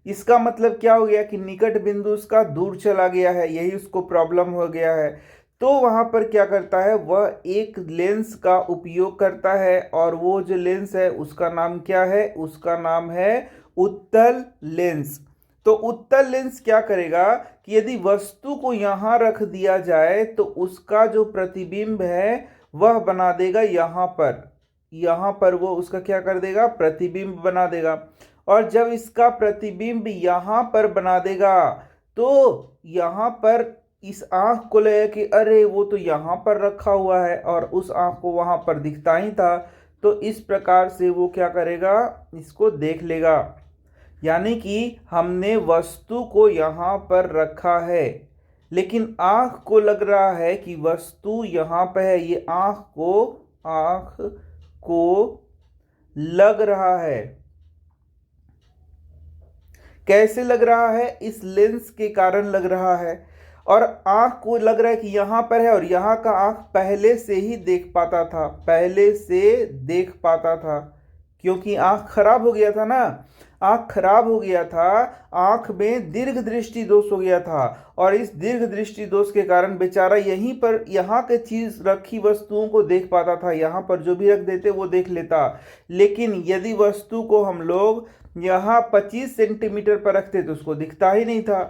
इसका मतलब क्या हो गया कि निकट बिंदु उसका दूर चला गया है, यही उसको प्रॉब्लम हो गया है। तो वहां पर क्या करता है? वह एक लेंस का उपयोग करता है और वो जो लेंस है उसका नाम क्या है? उसका नाम है उत्तल लेंस। तो उत्तल लेंस क्या करेगा कि यदि वस्तु को यहां रख दिया जाए तो उसका जो प्रतिबिंब है वह बना देगा यहाँ पर वो उसका क्या कर देगा? प्रतिबिंब बना देगा। और जब इसका प्रतिबिंब यहाँ पर बना देगा तो यहाँ पर इस आंख को लगे कि अरे वो तो यहाँ पर रखा हुआ है और उस आंख को वहां पर दिखता ही था। तो इस प्रकार से वो क्या करेगा? इसको देख लेगा। यानी कि हमने वस्तु को यहाँ पर रखा है, लेकिन आंख को लग रहा है कि वस्तु यहाँ पर है। ये आंख को लग रहा है कैसे लग रहा है? इस लेंस के कारण लग रहा है। और आँख को लग रहा है कि यहाँ पर है, और यहाँ का आँख पहले से ही देख पाता था, पहले से देख पाता था, क्योंकि आँख खराब हो गया था ना, आँख खराब हो गया था, आँख में दीर्घ दृष्टि दोष हो गया था। और इस दीर्घ दृष्टि दोष के कारण बेचारा यहीं पर यहाँ के चीज रखी वस्तुओं को देख पाता था, यहाँ पर जो भी रख देते वो देख लेता। लेकिन यदि वस्तु को हम लोग यहाँ 25 सेंटीमीटर पर रखते तो उसको दिखता ही नहीं था।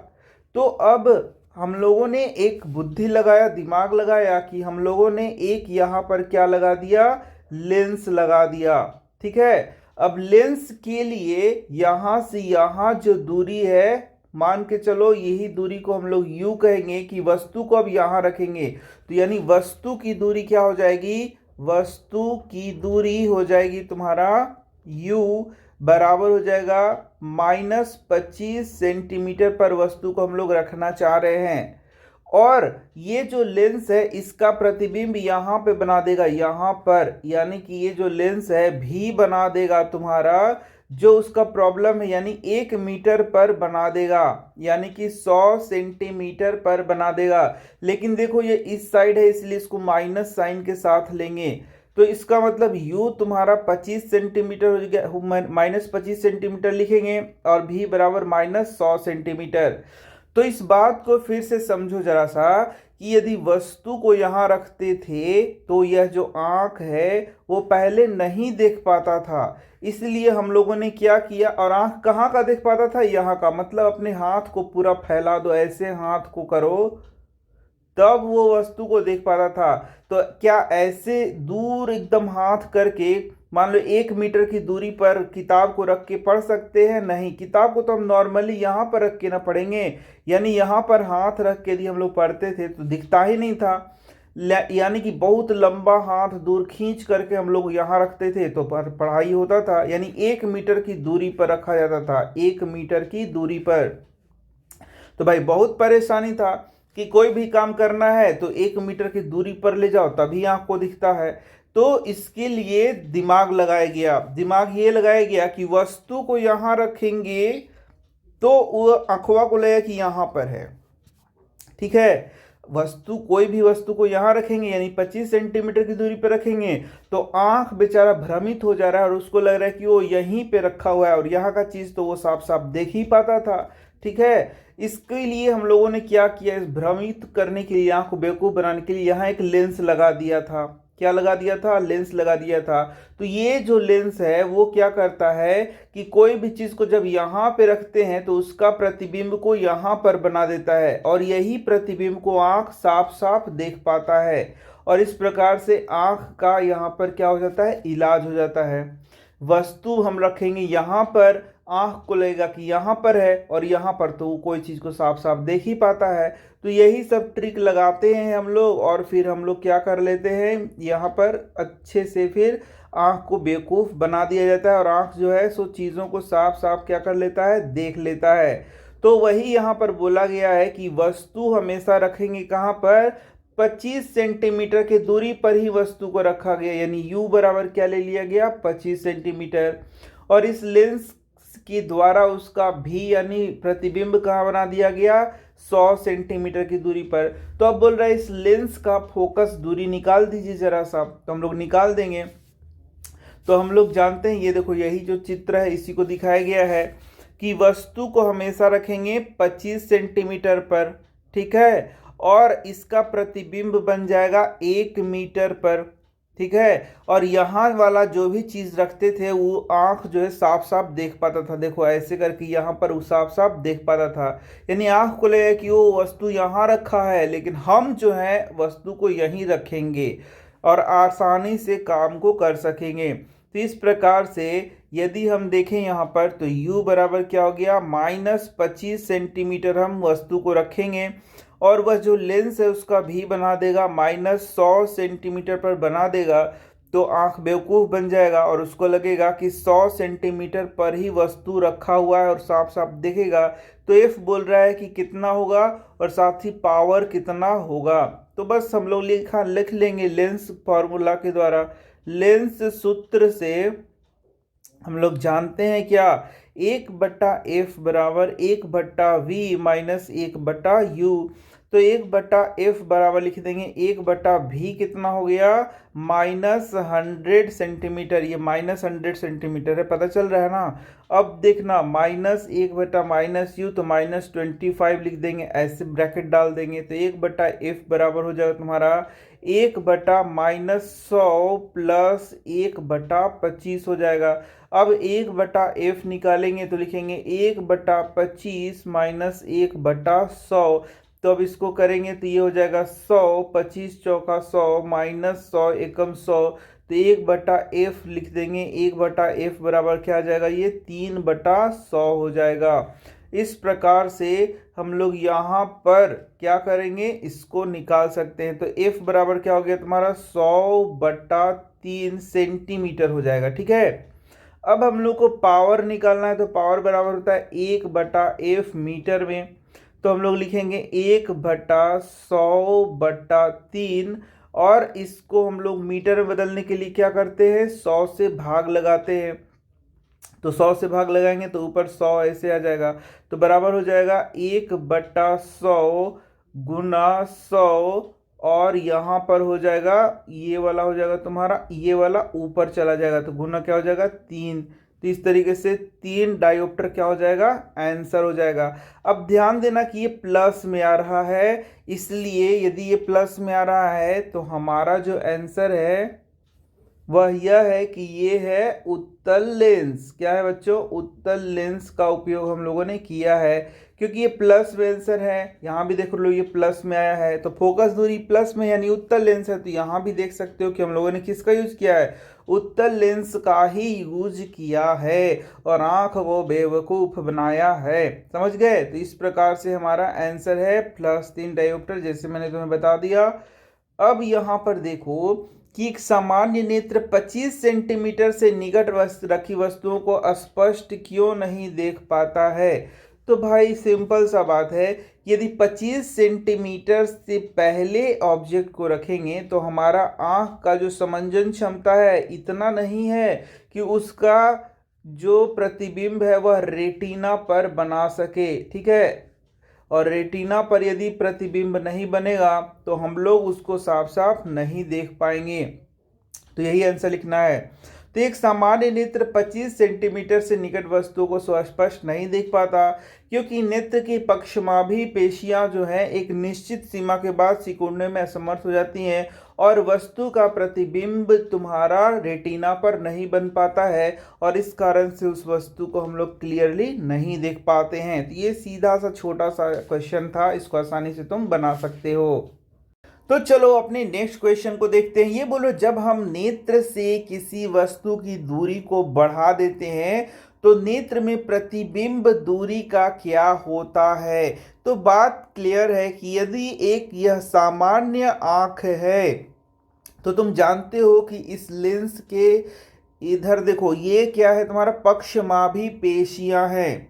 तो अब हम लोगों ने एक बुद्धि लगाया, दिमाग लगाया कि हम लोगों ने एक यहाँ पर क्या लगा दिया? लेंस लगा दिया। ठीक है, अब लेंस के लिए यहाँ से यहाँ जो दूरी है, मान के चलो यही दूरी को हम लोग यू कहेंगे कि वस्तु को अब यहाँ रखेंगे, तो यानी वस्तु की दूरी क्या हो जाएगी? वस्तु की दूरी हो जाएगी तुम्हारा u बराबर हो जाएगा -25 सेंटीमीटर पर वस्तु को हम लोग रखना चाह रहे हैं। और ये जो लेंस है इसका प्रतिबिंब यहाँ पे बना देगा, यहाँ पर, यानी कि ये जो लेंस है भी बना देगा तुम्हारा जो उसका प्रॉब्लम है, यानी 1 मीटर पर बना देगा, यानी कि 100 सेंटीमीटर पर बना देगा। लेकिन देखो ये इस साइड है इसलिए इसको माइनस साइन के साथ लेंगे, तो इसका मतलब u तुम्हारा 25 सेंटीमीटर हो गया, -25 सेंटीमीटर लिखेंगे, और v बराबर -100 सेंटीमीटर। तो इस बात को फिर से समझो जरा सा कि यदि वस्तु को यहाँ रखते थे तो यह जो आँख है वो पहले नहीं देख पाता था, इसलिए हम लोगों ने क्या किया, और आँख कहाँ का देख पाता था? यहाँ का। मतलब अपने हाथ को पूरा फैला दो, ऐसे हाथ को करो, तब वो वस्तु को देख पाता था। तो क्या ऐसे दूर एकदम हाथ करके मान लो 1 मीटर की दूरी पर किताब को रख के पढ़ सकते हैं? नहीं, किताब को तो हम नॉर्मली यहाँ पर रख के ना पढ़ेंगे, यानी यहाँ पर हाथ रख के यदि हम लोग पढ़ते थे तो दिखता ही नहीं था, यानी कि बहुत लंबा हाथ दूर खींच करके हम लोग यहाँ रखते थे तो पढ़ाई होता था, यानी 1 मीटर की दूरी पर रखा जाता था, 1 मीटर की दूरी पर। तो भाई बहुत परेशानी था कि कोई भी काम करना है तो 1 मीटर की दूरी पर ले जाओ तभी आँख को दिखता है। तो इसके लिए दिमाग लगाया गया, दिमाग ये लगाया गया कि वस्तु को यहाँ रखेंगे तो वो आँखवा को लगेगा कि यहाँ पर है। ठीक है, वस्तु, कोई भी वस्तु को यहाँ रखेंगे यानी 25 सेंटीमीटर की दूरी पर रखेंगे तो आँख बेचारा भ्रमित हो जा रहा है और उसको लग रहा है कि वो यहीं पे रखा हुआ है, और यहाँ का चीज़ तो वो साफ साफ देख ही पाता था। ठीक है, इसके लिए हम लोगों ने क्या किया, इस भ्रमित करने के लिए, आँख को बेवकूफ़ बनाने के लिए यहाँ एक लेंस लगा दिया था। क्या लगा दिया था? लेंस लगा दिया था। तो ये जो लेंस है वो क्या करता है कि कोई भी चीज़ को जब यहाँ पे रखते हैं तो उसका प्रतिबिंब को यहाँ पर बना देता है, और यही प्रतिबिंब को आँख साफ साफ देख पाता है, और इस प्रकार से आँख का यहाँ पर क्या हो जाता है? इलाज हो जाता है। वस्तु हम रखेंगे यहाँ पर, आँख को लगेगा कि यहाँ पर है, और यहाँ पर तो कोई चीज़ को साफ साफ देख ही पाता है। तो यही सब ट्रिक लगाते हैं हम लोग, और फिर हम लोग क्या कर लेते हैं, यहाँ पर अच्छे से फिर आँख को बेवकूफ़ बना दिया जाता है, और आँख जो है सो चीज़ों को साफ साफ क्या कर लेता है? देख लेता है। तो वही यहाँ पर बोला गया है कि वस्तु हमेशा रखेंगे कहाँ पर? 25 सेंटीमीटर की दूरी पर ही वस्तु को रखा गया, यानी u बराबर क्या ले लिया गया? 25 सेंटीमीटर। और इस लेंस के द्वारा उसका भी यानी प्रतिबिंब कहाँ बना दिया गया? 100 सेंटीमीटर की दूरी पर। तो अब बोल रहा है इस लेंस का फोकस दूरी निकाल दीजिए जरा सा, तो हम लोग निकाल देंगे। तो हम लोग जानते हैं, ये देखो यही जो चित्र है इसी को दिखाया गया है कि वस्तु को हमेशा रखेंगे 25 सेंटीमीटर पर। ठीक है, और इसका प्रतिबिंब बन जाएगा 1 मीटर पर। ठीक है, और यहाँ वाला जो भी चीज़ रखते थे वो आँख जो है साफ साफ देख पाता था। देखो ऐसे करके यहाँ पर वो साफ साफ देख पाता था, यानी आँख को लगेगा कि वो वस्तु यहाँ रखा है, लेकिन हम जो है वस्तु को यहीं रखेंगे और आसानी से काम को कर सकेंगे। तो इस प्रकार से यदि हम देखें यहाँ पर तो u बराबर क्या हो गया? -25 सेंटीमीटर हम वस्तु को रखेंगे, और वह जो लेंस है उसका भी बना देगा -100 सेंटीमीटर पर बना देगा। तो आँख बेवकूफ़ बन जाएगा और उसको लगेगा कि 100 सेंटीमीटर पर ही वस्तु रखा हुआ है और साफ साफ दिखेगा। तो F बोल रहा है कि कितना होगा और साथ ही पावर कितना होगा। तो बस हम लोग लिख लेंगे लेंस फार्मूला के द्वारा। लेंस सूत्र से हम लोग जानते हैं क्या, 1/f बराबर 1/v-1/u। तो 1/f बराबर लिख देंगे 1/v कितना हो गया, -100 सेंटीमीटर। ये -100 सेंटीमीटर है, पता चल रहा है ना। अब देखना -1/-u तो -25 लिख देंगे, ऐसे ब्रैकेट डाल देंगे। तो 1/f बराबर हो जाएगा तुम्हारा 1/-100 प्लस 1/25 हो जाएगा। अब 1/f निकालेंगे तो लिखेंगे 1/25 माइनस 1/100। तो अब इसको करेंगे तो ये हो जाएगा 100, 25 चौका 100 माइनस 100 एकम 100। तो 1/f लिख देंगे, 1/f बराबर क्या आ जाएगा, ये 3/100 हो जाएगा। इस प्रकार से हम लोग यहाँ पर क्या करेंगे, इसको निकाल सकते हैं। तो f बराबर क्या हो गया तुम्हारा 100/3 सेंटीमीटर हो जाएगा। ठीक है, अब हम लोग को पावर निकालना है। तो पावर बराबर होता है 1/f मीटर में। तो हम लोग लिखेंगे 1/100/3, और इसको हम लोग मीटर में बदलने के लिए क्या करते हैं, 100 से भाग लगाते हैं। तो 100 से भाग लगाएंगे तो ऊपर 100 ऐसे आ जाएगा। तो बराबर हो जाएगा 1/100 गुना 100, और यहाँ पर हो जाएगा ये वाला हो जाएगा तुम्हारा, ये वाला ऊपर चला जाएगा तो गुना क्या हो जाएगा 3। तो इस तरीके से 3 डायोप्टर क्या हो जाएगा, आंसर हो जाएगा। अब ध्यान देना कि ये प्लस में आ रहा है, इसलिए यदि ये प्लस में आ रहा है तो हमारा जो आंसर है वह यह है कि ये है उत्तल लेंस। क्या है बच्चों, उत्तल लेंस का उपयोग हम लोगों ने किया है, क्योंकि ये प्लस में आंसर है। यहाँ भी देख लो ये प्लस में आया है, तो फोकस दूरी प्लस में यानी उत्तल लेंस है। तो यहाँ भी देख सकते हो कि हम लोगों ने किसका यूज किया है, उत्तल लेंस का ही यूज किया है, और आंख को बेवकूफ बनाया है। समझ गए। तो इस प्रकार से हमारा आंसर है +3 डायोप्टर, जैसे मैंने तुम्हें बता दिया। अब यहाँ पर देखो कि एक सामान्य नेत्र 25 सेंटीमीटर से निकट रखी वस्तुओं को स्पष्ट क्यों नहीं देख पाता है। तो भाई सिंपल सा बात है, यदि 25 सेंटीमीटर से पहले ऑब्जेक्ट को रखेंगे तो हमारा आंख का जो समंजन क्षमता है इतना नहीं है कि उसका जो प्रतिबिंब है वह रेटिना पर बना सके। ठीक है, और रेटिना पर यदि प्रतिबिंब नहीं बनेगा तो हम लोग उसको साफ साफ नहीं देख पाएंगे। तो यही आंसर लिखना है। तो एक सामान्य नेत्र 25 सेंटीमीटर से निकट वस्तुओं को स्पष्ट नहीं देख पाता, क्योंकि नेत्र की पक्षमाभी पेशियां जो है एक निश्चित सीमा के बाद सिकुड़ने में असमर्थ हो जाती हैं, और वस्तु का प्रतिबिंब तुम्हारा रेटिना पर नहीं बन पाता है, और इस कारण से उस वस्तु को हम लोग क्लियरली नहीं देख पाते हैं। तो ये सीधा सा छोटा सा क्वेश्चन था, इसको आसानी से तुम बना सकते हो। तो चलो अपने नेक्स्ट क्वेश्चन को देखते हैं। ये बोलो, जब हम नेत्र से किसी वस्तु की दूरी को बढ़ा देते हैं तो नेत्र में प्रतिबिंब दूरी का क्या होता है। तो बात क्लियर है कि यदि एक यह सामान्य आंख है तो तुम जानते हो कि इस लेंस के इधर देखो ये क्या है, तुम्हारा पक्षमाभी पेशियां हैं,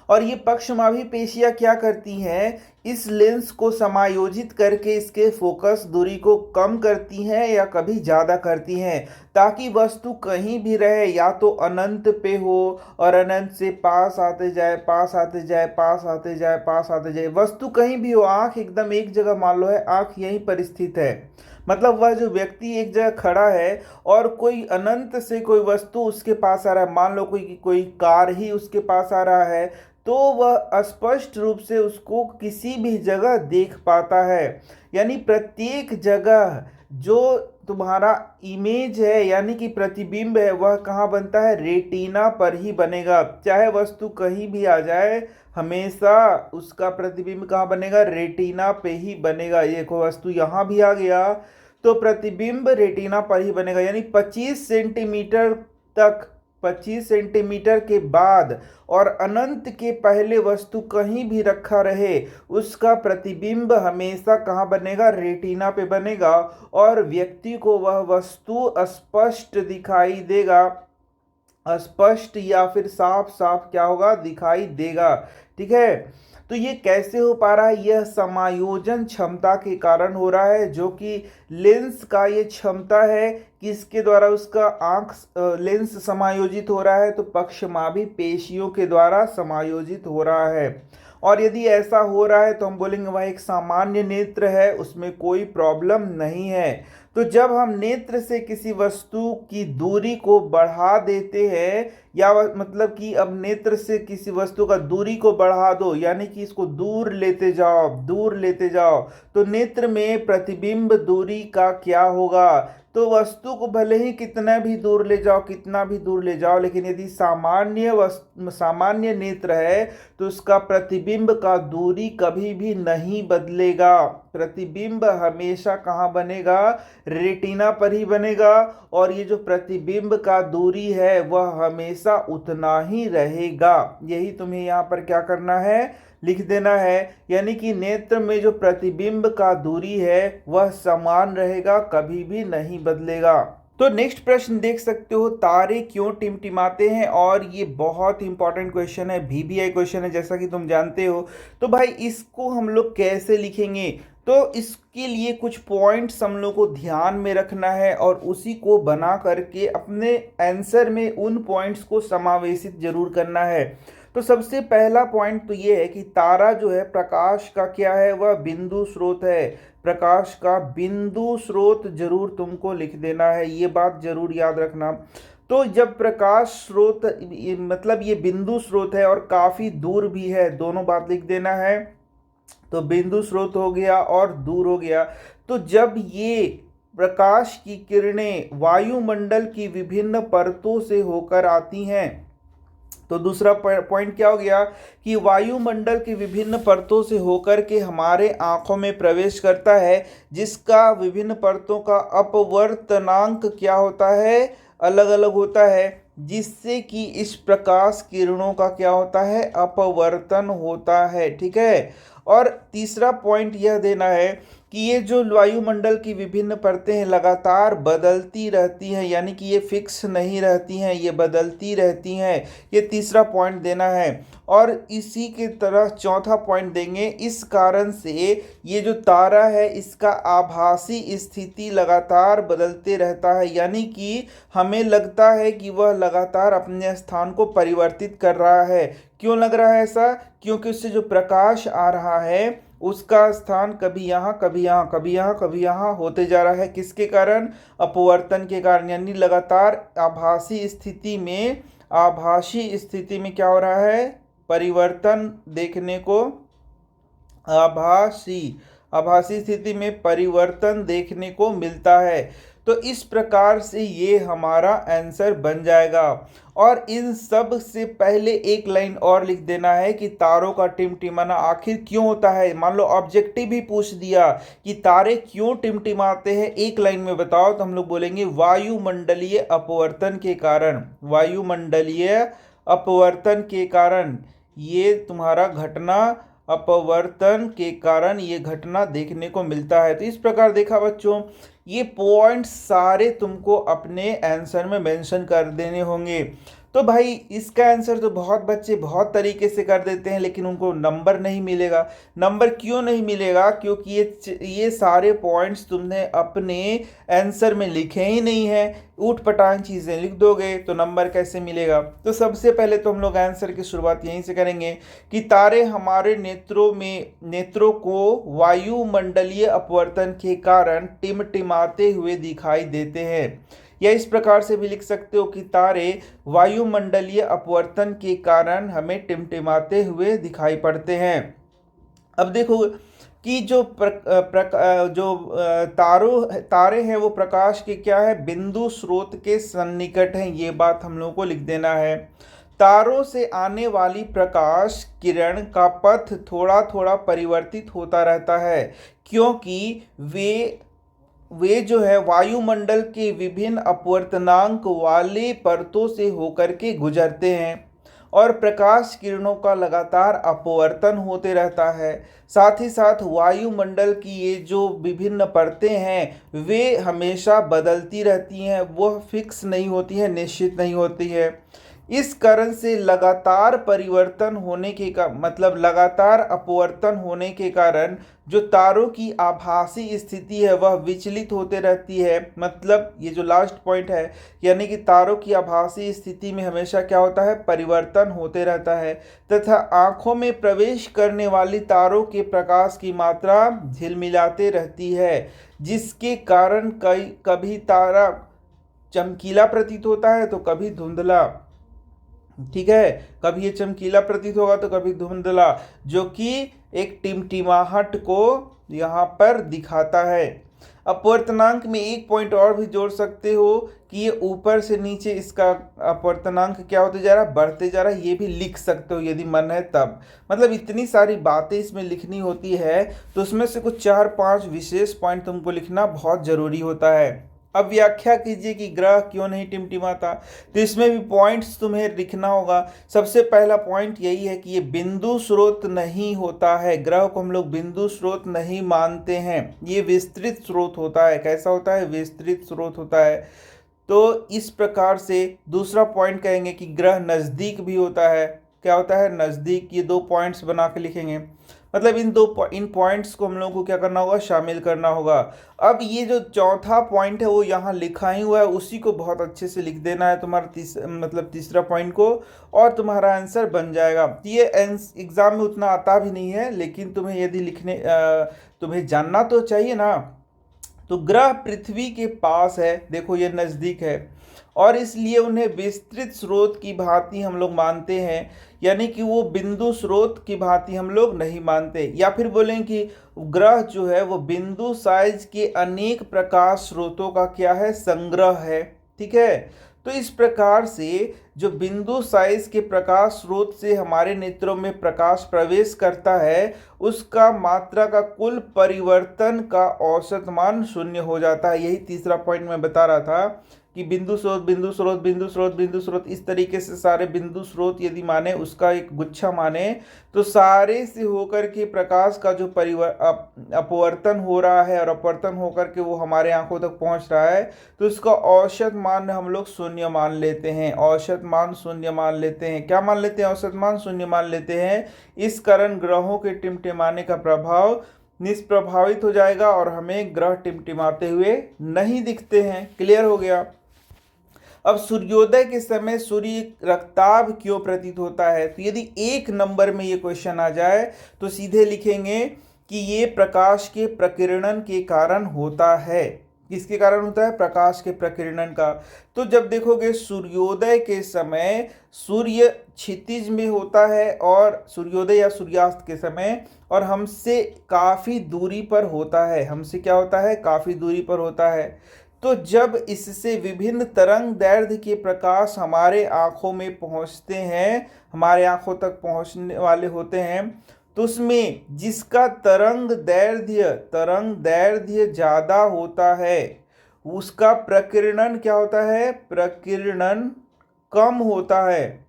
और ये पक्षमाभी पेशियां क्या करती हैं, इस लेंस को समायोजित करके इसके फोकस दूरी को कम करती हैं या कभी ज़्यादा करती हैं, ताकि वस्तु कहीं भी रहे, या तो अनंत पे हो और अनंत से पास आते जाए, पास आते जाए, पास आते जाए, पास आते जाए, वस्तु कहीं भी हो। आंख एकदम एक जगह मान लो है, आंख यहीं पर स्थित है, मतलब वह जो व्यक्ति एक जगह खड़ा है और कोई अनंत से कोई वस्तु उसके पास आ रहा है, मान लो कोई कार ही उसके पास आ रहा है, तो वह स्पष्ट रूप से उसको किसी भी जगह देख पाता है। यानी प्रत्येक जगह जो तुम्हारा इमेज है यानी कि प्रतिबिंब है वह कहाँ बनता है, रेटिना पर ही बनेगा। चाहे वस्तु कहीं भी आ जाए, हमेशा उसका प्रतिबिंब कहाँ बनेगा, रेटिना पे ही बनेगा। ये को वस्तु यहाँ भी आ गया तो प्रतिबिंब रेटिना पर ही बनेगा। यानी 25 सेंटीमीटर तक, 25 सेंटीमीटर के बाद और अनंत के पहले वस्तु कहीं भी रखा रहे, उसका प्रतिबिंब हमेशा कहाँ बनेगा, रेटिना पे बनेगा, और व्यक्ति को वह वस्तु स्पष्ट दिखाई देगा। स्पष्ट या फिर साफ साफ क्या होगा, दिखाई देगा। ठीक है, तो ये कैसे हो पा रहा है? यह समायोजन क्षमता के कारण हो रहा है, जो कि लेंस का ये क्षमता है कि इसके द्वारा उसका लेंस समायोजित हो रहा है, तो पक्षमाभी पेशियों के द्वारा समायोजित हो रहा है। और यदि ऐसा हो रहा है तो हम बोलेंगे वह एक सामान्य नेत्र है, उसमें कोई प्रॉब्लम नहीं है। तो जब हम नेत्र से किसी वस्तु की दूरी को बढ़ा देते हैं, या मतलब कि अब नेत्र से किसी वस्तु का दूरी को बढ़ा दो, यानी कि इसको दूर लेते जाओ, दूर लेते जाओ, तो नेत्र में प्रतिबिंब दूरी का क्या होगा? तो वस्तु को भले ही कितना भी दूर ले जाओ, कितना भी दूर ले जाओ, लेकिन यदि सामान्य नेत्र है तो उसका प्रतिबिंब का दूरी कभी भी नहीं बदलेगा। प्रतिबिंब हमेशा कहाँ बनेगा? रेटिना पर ही बनेगा, और ये जो प्रतिबिंब का दूरी है वह हमेशा उतना ही रहेगा। यही तुम्हें यहाँ पर क्या करना है? लिख देना है। यानी कि नेत्र में जो प्रतिबिंब का दूरी है वह समान रहेगा, कभी भी नहीं बदलेगा। तो नेक्स्ट प्रश्न देख सकते हो, तारे क्यों टिमटिमाते हैं? और ये बहुत इंपॉर्टेंट क्वेश्चन है, VBI क्वेश्चन है, जैसा कि तुम जानते हो। तो भाई इसको हम लोग कैसे लिखेंगे? तो इसके लिए कुछ पॉइंट्स हम लोग को ध्यान में रखना है, और उसी को बना करके अपने आंसर में उन पॉइंट्स को समावेशित जरूर करना है। तो सबसे पहला पॉइंट तो ये है कि तारा जो है प्रकाश का क्या है? वह बिंदु स्रोत है। प्रकाश का बिंदु स्रोत जरूर तुमको लिख देना है, ये बात जरूर याद रखना। तो जब प्रकाश स्रोत मतलब ये बिंदु स्रोत है और काफी दूर भी है, दोनों बात लिख देना है। तो बिंदु स्रोत हो गया और दूर हो गया। तो जब ये प्रकाश की किरणें वायुमंडल की विभिन्न परतों से होकर आती हैं, तो दूसरा पॉइंट क्या हो गया कि वायुमंडल की विभिन्न परतों से होकर के हमारे आंखों में प्रवेश करता है, जिसका विभिन्न परतों का अपवर्तनांक क्या होता है? अलग अलग होता है, जिससे कि इस प्रकाश किरणों का क्या होता है? अपवर्तन होता है। ठीक है। और तीसरा पॉइंट यह देना है कि ये जो वायुमंडल की विभिन्न परतें हैं लगातार बदलती रहती हैं, यानी कि ये फिक्स नहीं रहती हैं, ये बदलती रहती हैं। ये तीसरा पॉइंट देना है। और इसी की तरह चौथा पॉइंट देंगे, इस कारण से ये जो तारा है इसका आभासी स्थिति लगातार बदलते रहता है, यानी कि हमें लगता है कि वह लगातार अपने स्थान को परिवर्तित कर रहा है। क्यों लग रहा है ऐसा? क्योंकि उससे जो प्रकाश आ रहा है उसका स्थान कभी यहाँ, कभी यहाँ, कभी यहाँ, कभी यहाँ होते जा रहा है। किसके कारण? अपवर्तन के कारण। यानी लगातार आभासी स्थिति में क्या हो रहा है? परिवर्तन देखने को, आभासी स्थिति में परिवर्तन देखने को मिलता है। तो इस प्रकार से ये हमारा आंसर बन जाएगा। और इन सब से पहले एक लाइन और लिख देना है कि तारों का टिमटिमाना आखिर क्यों होता है। मान लो ऑब्जेक्टिव ही पूछ दिया कि तारे क्यों टिमटिमाते हैं, एक लाइन में बताओ, तो हम लोग बोलेंगे वायुमंडलीय अपवर्तन के कारण। वायुमंडलीय अपवर्तन के कारण ये तुम्हारा घटना, अपवर्तन के कारण ये घटना देखने को मिलता है। तो इस प्रकार देखा बच्चों, ये पॉइंट्स सारे तुमको अपने आंसर में मेंशन कर देने होंगे। तो भाई इसका आंसर तो बहुत बच्चे बहुत तरीके से कर देते हैं, लेकिन उनको नंबर नहीं मिलेगा। नंबर क्यों नहीं मिलेगा? क्योंकि ये सारे पॉइंट्स तुमने अपने आंसर में लिखे ही नहीं हैं। ऊट पटांग चीज़ें लिख दोगे तो नंबर कैसे मिलेगा? तो सबसे पहले तो हम लोग आंसर की शुरुआत यहीं से करेंगे कि तारे हमारे नेत्रों को वायुमंडलीय अपवर्तन के कारण टिमटिमाते हुए दिखाई देते हैं। या इस प्रकार से भी लिख सकते हो कि तारे वायुमंडलीय अपवर्तन के कारण हमें टिमटिमाते हुए दिखाई पड़ते हैं। अब देखो कि जो तारे हैं वो प्रकाश के क्या है? बिंदु स्रोत के सन्निकट हैं, ये बात हम लोगों को लिख देना है। तारों से आने वाली प्रकाश किरण का पथ थोड़ा थोड़ा परिवर्तित होता रहता है, क्योंकि वे जो है वायुमंडल के विभिन्न अपवर्तनांक वाले परतों से होकर के गुजरते हैं, और प्रकाश किरणों का लगातार अपवर्तन होते रहता है। साथ ही साथ वायुमंडल की ये जो विभिन्न परतें हैं वे हमेशा बदलती रहती हैं, वह फिक्स नहीं होती हैं, निश्चित नहीं होती है। इस कारण से लगातार परिवर्तन होने के का मतलब लगातार अपवर्तन होने के कारण जो तारों की आभासी स्थिति है वह विचलित होते रहती है। मतलब ये जो लास्ट पॉइंट है, यानी कि तारों की आभासी स्थिति में हमेशा क्या होता है, परिवर्तन होते रहता है, तथा आंखों में प्रवेश करने वाली तारों के प्रकाश की मात्रा झिलमिलाते रहती है, जिसके कारण कभी तारा चमकीला प्रतीत होता है तो कभी धुंधला। ठीक है, कभी ये चमकीला प्रतीत होगा तो कभी धुंधला, जो कि एक टिमटिमाहट को यहाँ पर दिखाता है। अपवर्तनांक में एक पॉइंट और भी जोड़ सकते हो कि ये ऊपर से नीचे इसका अपवर्तनांक क्या होते जा रहा है, बढ़ते जा रहा है। ये भी लिख सकते हो यदि मन है तब। मतलब इतनी सारी बातें इसमें लिखनी होती है, तो उसमें से कुछ 4-5 विशेष पॉइंट तुमको लिखना बहुत जरूरी होता है। अब व्याख्या कीजिए कि ग्रह क्यों नहीं टिमटिमाता। तो इसमें भी पॉइंट्स तुम्हें लिखना होगा। सबसे पहला पॉइंट यही है कि ये बिंदु स्रोत नहीं होता है। ग्रह को हम लोग बिंदु स्रोत नहीं मानते हैं, ये विस्तृत स्रोत होता है। कैसा होता है, विस्तृत स्रोत होता है। तो इस प्रकार से दूसरा पॉइंट कहेंगे कि ग्रह नज़दीक भी होता है। क्या होता है, नज़दीक। ये 2 पॉइंट्स बना के लिखेंगे। मतलब इन पॉइंट्स को हम लोगों को क्या करना होगा, शामिल करना होगा। अब ये जो चौथा पॉइंट है वो यहाँ लिखा ही हुआ है, उसी को बहुत अच्छे से लिख देना है तुम्हारा तीसरा पॉइंट को, और तुम्हारा आंसर बन जाएगा। ये एग्जाम में उतना आता भी नहीं है, लेकिन तुम्हें यदि तुम्हें जानना तो चाहिए ना। तो ग्रह पृथ्वी के पास है, देखो ये नज़दीक है, और इसलिए उन्हें विस्तृत स्रोत की भांति हम लोग मानते हैं, यानी कि वो बिंदु स्रोत की भांति हम लोग नहीं मानते। या फिर बोलें कि ग्रह जो है वो बिंदु साइज के अनेक प्रकाश स्रोतों का क्या है, संग्रह है। ठीक है, तो इस प्रकार से जो बिंदु साइज के प्रकाश स्रोत से हमारे नेत्रों में प्रकाश प्रवेश करता है, उसका मात्रा का कुल परिवर्तन का औसत मान शून्य हो जाता है। यही तीसरा पॉइंट मैं बता रहा था कि बिंदु स्रोत बिंदु स्रोत बिंदु स्रोत बिंदु स्रोत, इस तरीके से सारे बिंदु स्रोत यदि माने, उसका एक गुच्छा माने, तो सारे से होकर के प्रकाश का जो अपवर्तन हो रहा है और अपवर्तन होकर के वो हमारे आंखों तक पहुंच रहा है, तो इसका औसत मान हम लोग शून्य मान लेते हैं। औसत मान शून्य मान लेते हैं। क्या मान लेते हैं, औसत मान शून्य मान लेते हैं। इस कारण ग्रहों के टिमटिमाने का प्रभाव निष्प्रभावित हो जाएगा और हमें ग्रह टिमटिमाते हुए नहीं दिखते हैं। क्लियर हो गया। अब सूर्योदय के समय सूर्य रक्ताभ क्यों प्रतीत होता है। तो यदि 1 नंबर में ये क्वेश्चन आ जाए तो सीधे लिखेंगे कि ये प्रकाश के प्रकीर्णन के कारण होता है। किसके कारण होता है, प्रकाश के प्रकीर्णन का। तो जब देखोगे सूर्योदय के समय सूर्य क्षितिज में होता है, और सूर्योदय या सूर्यास्त के समय, और हमसे काफ़ी दूरी पर होता है। हमसे क्या होता है, काफ़ी दूरी पर होता है। तो जब इससे विभिन्न तरंग दैर्ध्य के प्रकाश हमारे आँखों में पहुँचते हैं, हमारे आँखों तक पहुँचने वाले होते हैं, तो उसमें जिसका तरंग दैर्ध्य ज़्यादा होता है, उसका प्रकीर्णन क्या होता है, प्रकीर्णन कम होता है।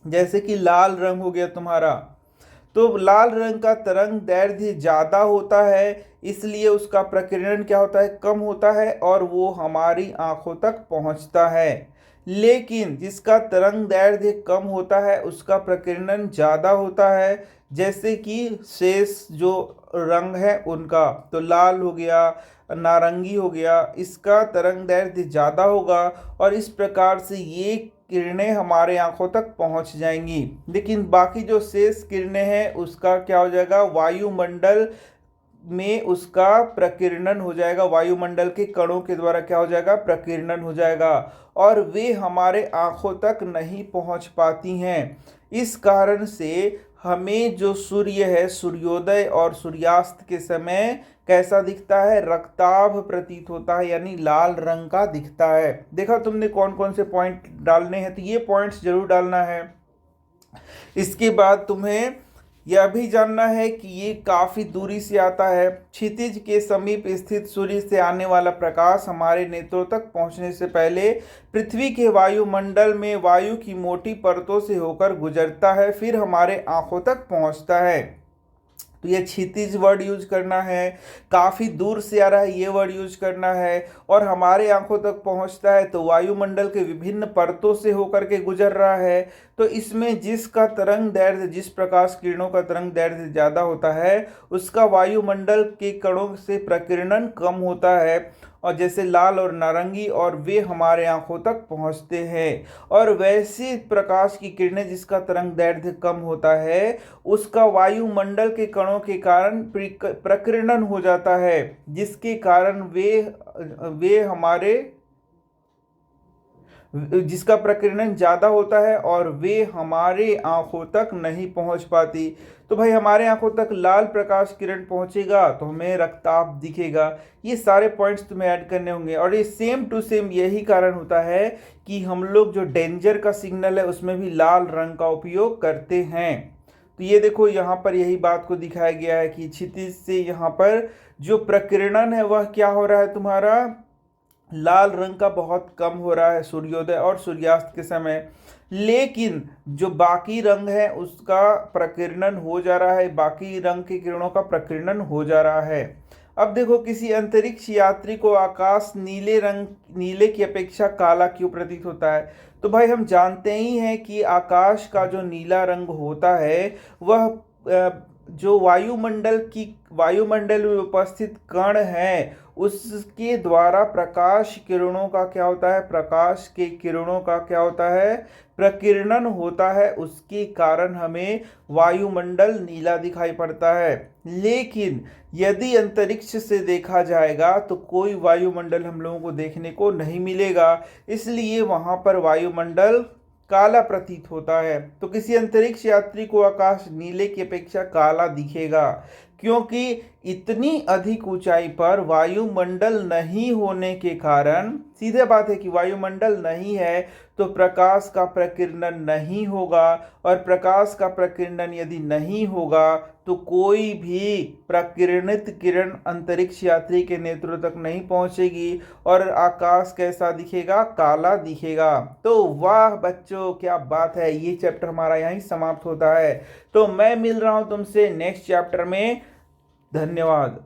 जैसे कि लाल रंग हो गया तुम्हारा, तो लाल रंग का तरंग दैर्ध्य ज़्यादा होता है, इसलिए उसका प्रकीर्णन क्या होता है, कम होता है, और वो हमारी आँखों तक पहुँचता है। लेकिन जिसका तरंग दैर्ध्य कम होता है उसका प्रकीर्णन ज़्यादा होता है। जैसे कि शेष जो रंग है उनका, तो लाल हो गया, नारंगी हो गया, इसका तरंग दैर्ध्य ज़्यादा होगा, और इस प्रकार से ये किरणें हमारे आंखों तक पहुंच जाएंगी। लेकिन बाकी जो शेष किरणें हैं उसका क्या हो जाएगा, वायुमंडल में उसका प्रकीर्णन हो जाएगा। वायुमंडल के कणों के द्वारा क्या हो जाएगा, प्रकीर्णन हो जाएगा, और वे हमारे आंखों तक नहीं पहुंच पाती हैं। इस कारण से हमें जो सूर्य है, सूर्योदय और सूर्यास्त के समय कैसा दिखता है, रक्ताभ प्रतीत होता है, यानी लाल रंग का दिखता है। देखा तुमने कौन कौन से पॉइंट डालने हैं, तो ये पॉइंट्स जरूर डालना है। इसके बाद तुम्हें यह भी जानना है कि ये काफ़ी दूरी से आता है। क्षितिज के समीप स्थित सूर्य से आने वाला प्रकाश हमारे नेत्रों तक पहुंचने से पहले पृथ्वी के वायुमंडल में वायु की मोटी परतों से होकर गुजरता है, फिर हमारे आंखों तक पहुंचता है। तो ये क्षितिज वर्ड यूज करना है, काफ़ी दूर से आ रहा है ये वर्ड यूज करना है, और हमारे आंखों तक पहुंचता है तो वायुमंडल के विभिन्न परतों से होकर के गुजर रहा है। तो इसमें जिसका तरंग दैर्ध्य, जिस प्रकाश किरणों का तरंग दैर्ध्य ज़्यादा होता है उसका वायुमंडल के कणों से प्रकीर्णन कम होता है, और जैसे लाल और नारंगी, और वे हमारे आंखों तक पहुंचते हैं। और वैसे प्रकाश की किरणें जिसका तरंग दैर्ध्य कम होता है उसका वायुमंडल के कणों के कारण प्रकीर्णन हो जाता है, जिसके कारण वे हमारे जिसका प्रकीर्णन ज़्यादा होता है और वे हमारे आंखों तक नहीं पहुंच पाती। तो भाई हमारे आंखों तक लाल प्रकाश किरण पहुंचेगा तो हमें रक्तचाप दिखेगा। ये सारे पॉइंट्स तुम्हें ऐड करने होंगे, और ये सेम टू सेम यही कारण होता है कि हम लोग जो डेंजर का सिग्नल है उसमें भी लाल रंग का उपयोग करते हैं। तो ये देखो यहाँ पर यही बात को दिखाया गया है कि क्षितिज से यहाँ पर जो प्रकीर्णन है वह क्या हो रहा है, तुम्हारा लाल रंग का बहुत कम हो रहा है सूर्योदय और सूर्यास्त के समय, लेकिन जो बाकी रंग है उसका प्रकीर्णन हो जा रहा है, बाकी रंग की किरणों का प्रकीर्णन हो जा रहा है। अब देखो, किसी अंतरिक्ष यात्री को आकाश नीले की अपेक्षा काला क्यों प्रतीत होता है? तो भाई हम जानते ही हैं कि आकाश का जो नीला रंग होता है वह जो वायुमंडल में उपस्थित कण है उसके द्वारा प्रकाश किरणों का क्या होता है, प्रकाश के किरणों का क्या होता है, प्रकीर्णन होता है। उसके कारण हमें वायुमंडल नीला दिखाई पड़ता है। लेकिन यदि अंतरिक्ष से देखा जाएगा तो कोई वायुमंडल हम लोगों को देखने को नहीं मिलेगा, इसलिए वहां पर वायुमंडल काला प्रतीत होता है। तो किसी अंतरिक्ष यात्री को आकाश नीले की अपेक्षा काला दिखेगा, क्योंकि इतनी अधिक ऊंचाई पर वायुमंडल नहीं होने के कारण, सीधे बात है कि वायुमंडल नहीं है तो प्रकाश का प्रकीर्णन नहीं होगा, और प्रकाश का प्रकीर्णन यदि नहीं होगा तो कोई भी प्रकीर्णित किरण अंतरिक्ष यात्री के नेत्रों तक नहीं पहुंचेगी और आकाश कैसा दिखेगा, काला दिखेगा। तो वाह बच्चों, क्या बात है। ये चैप्टर हमारा यहीं समाप्त होता है। तो मैं मिल रहा हूं तुमसे नेक्स्ट चैप्टर में। धन्यवाद।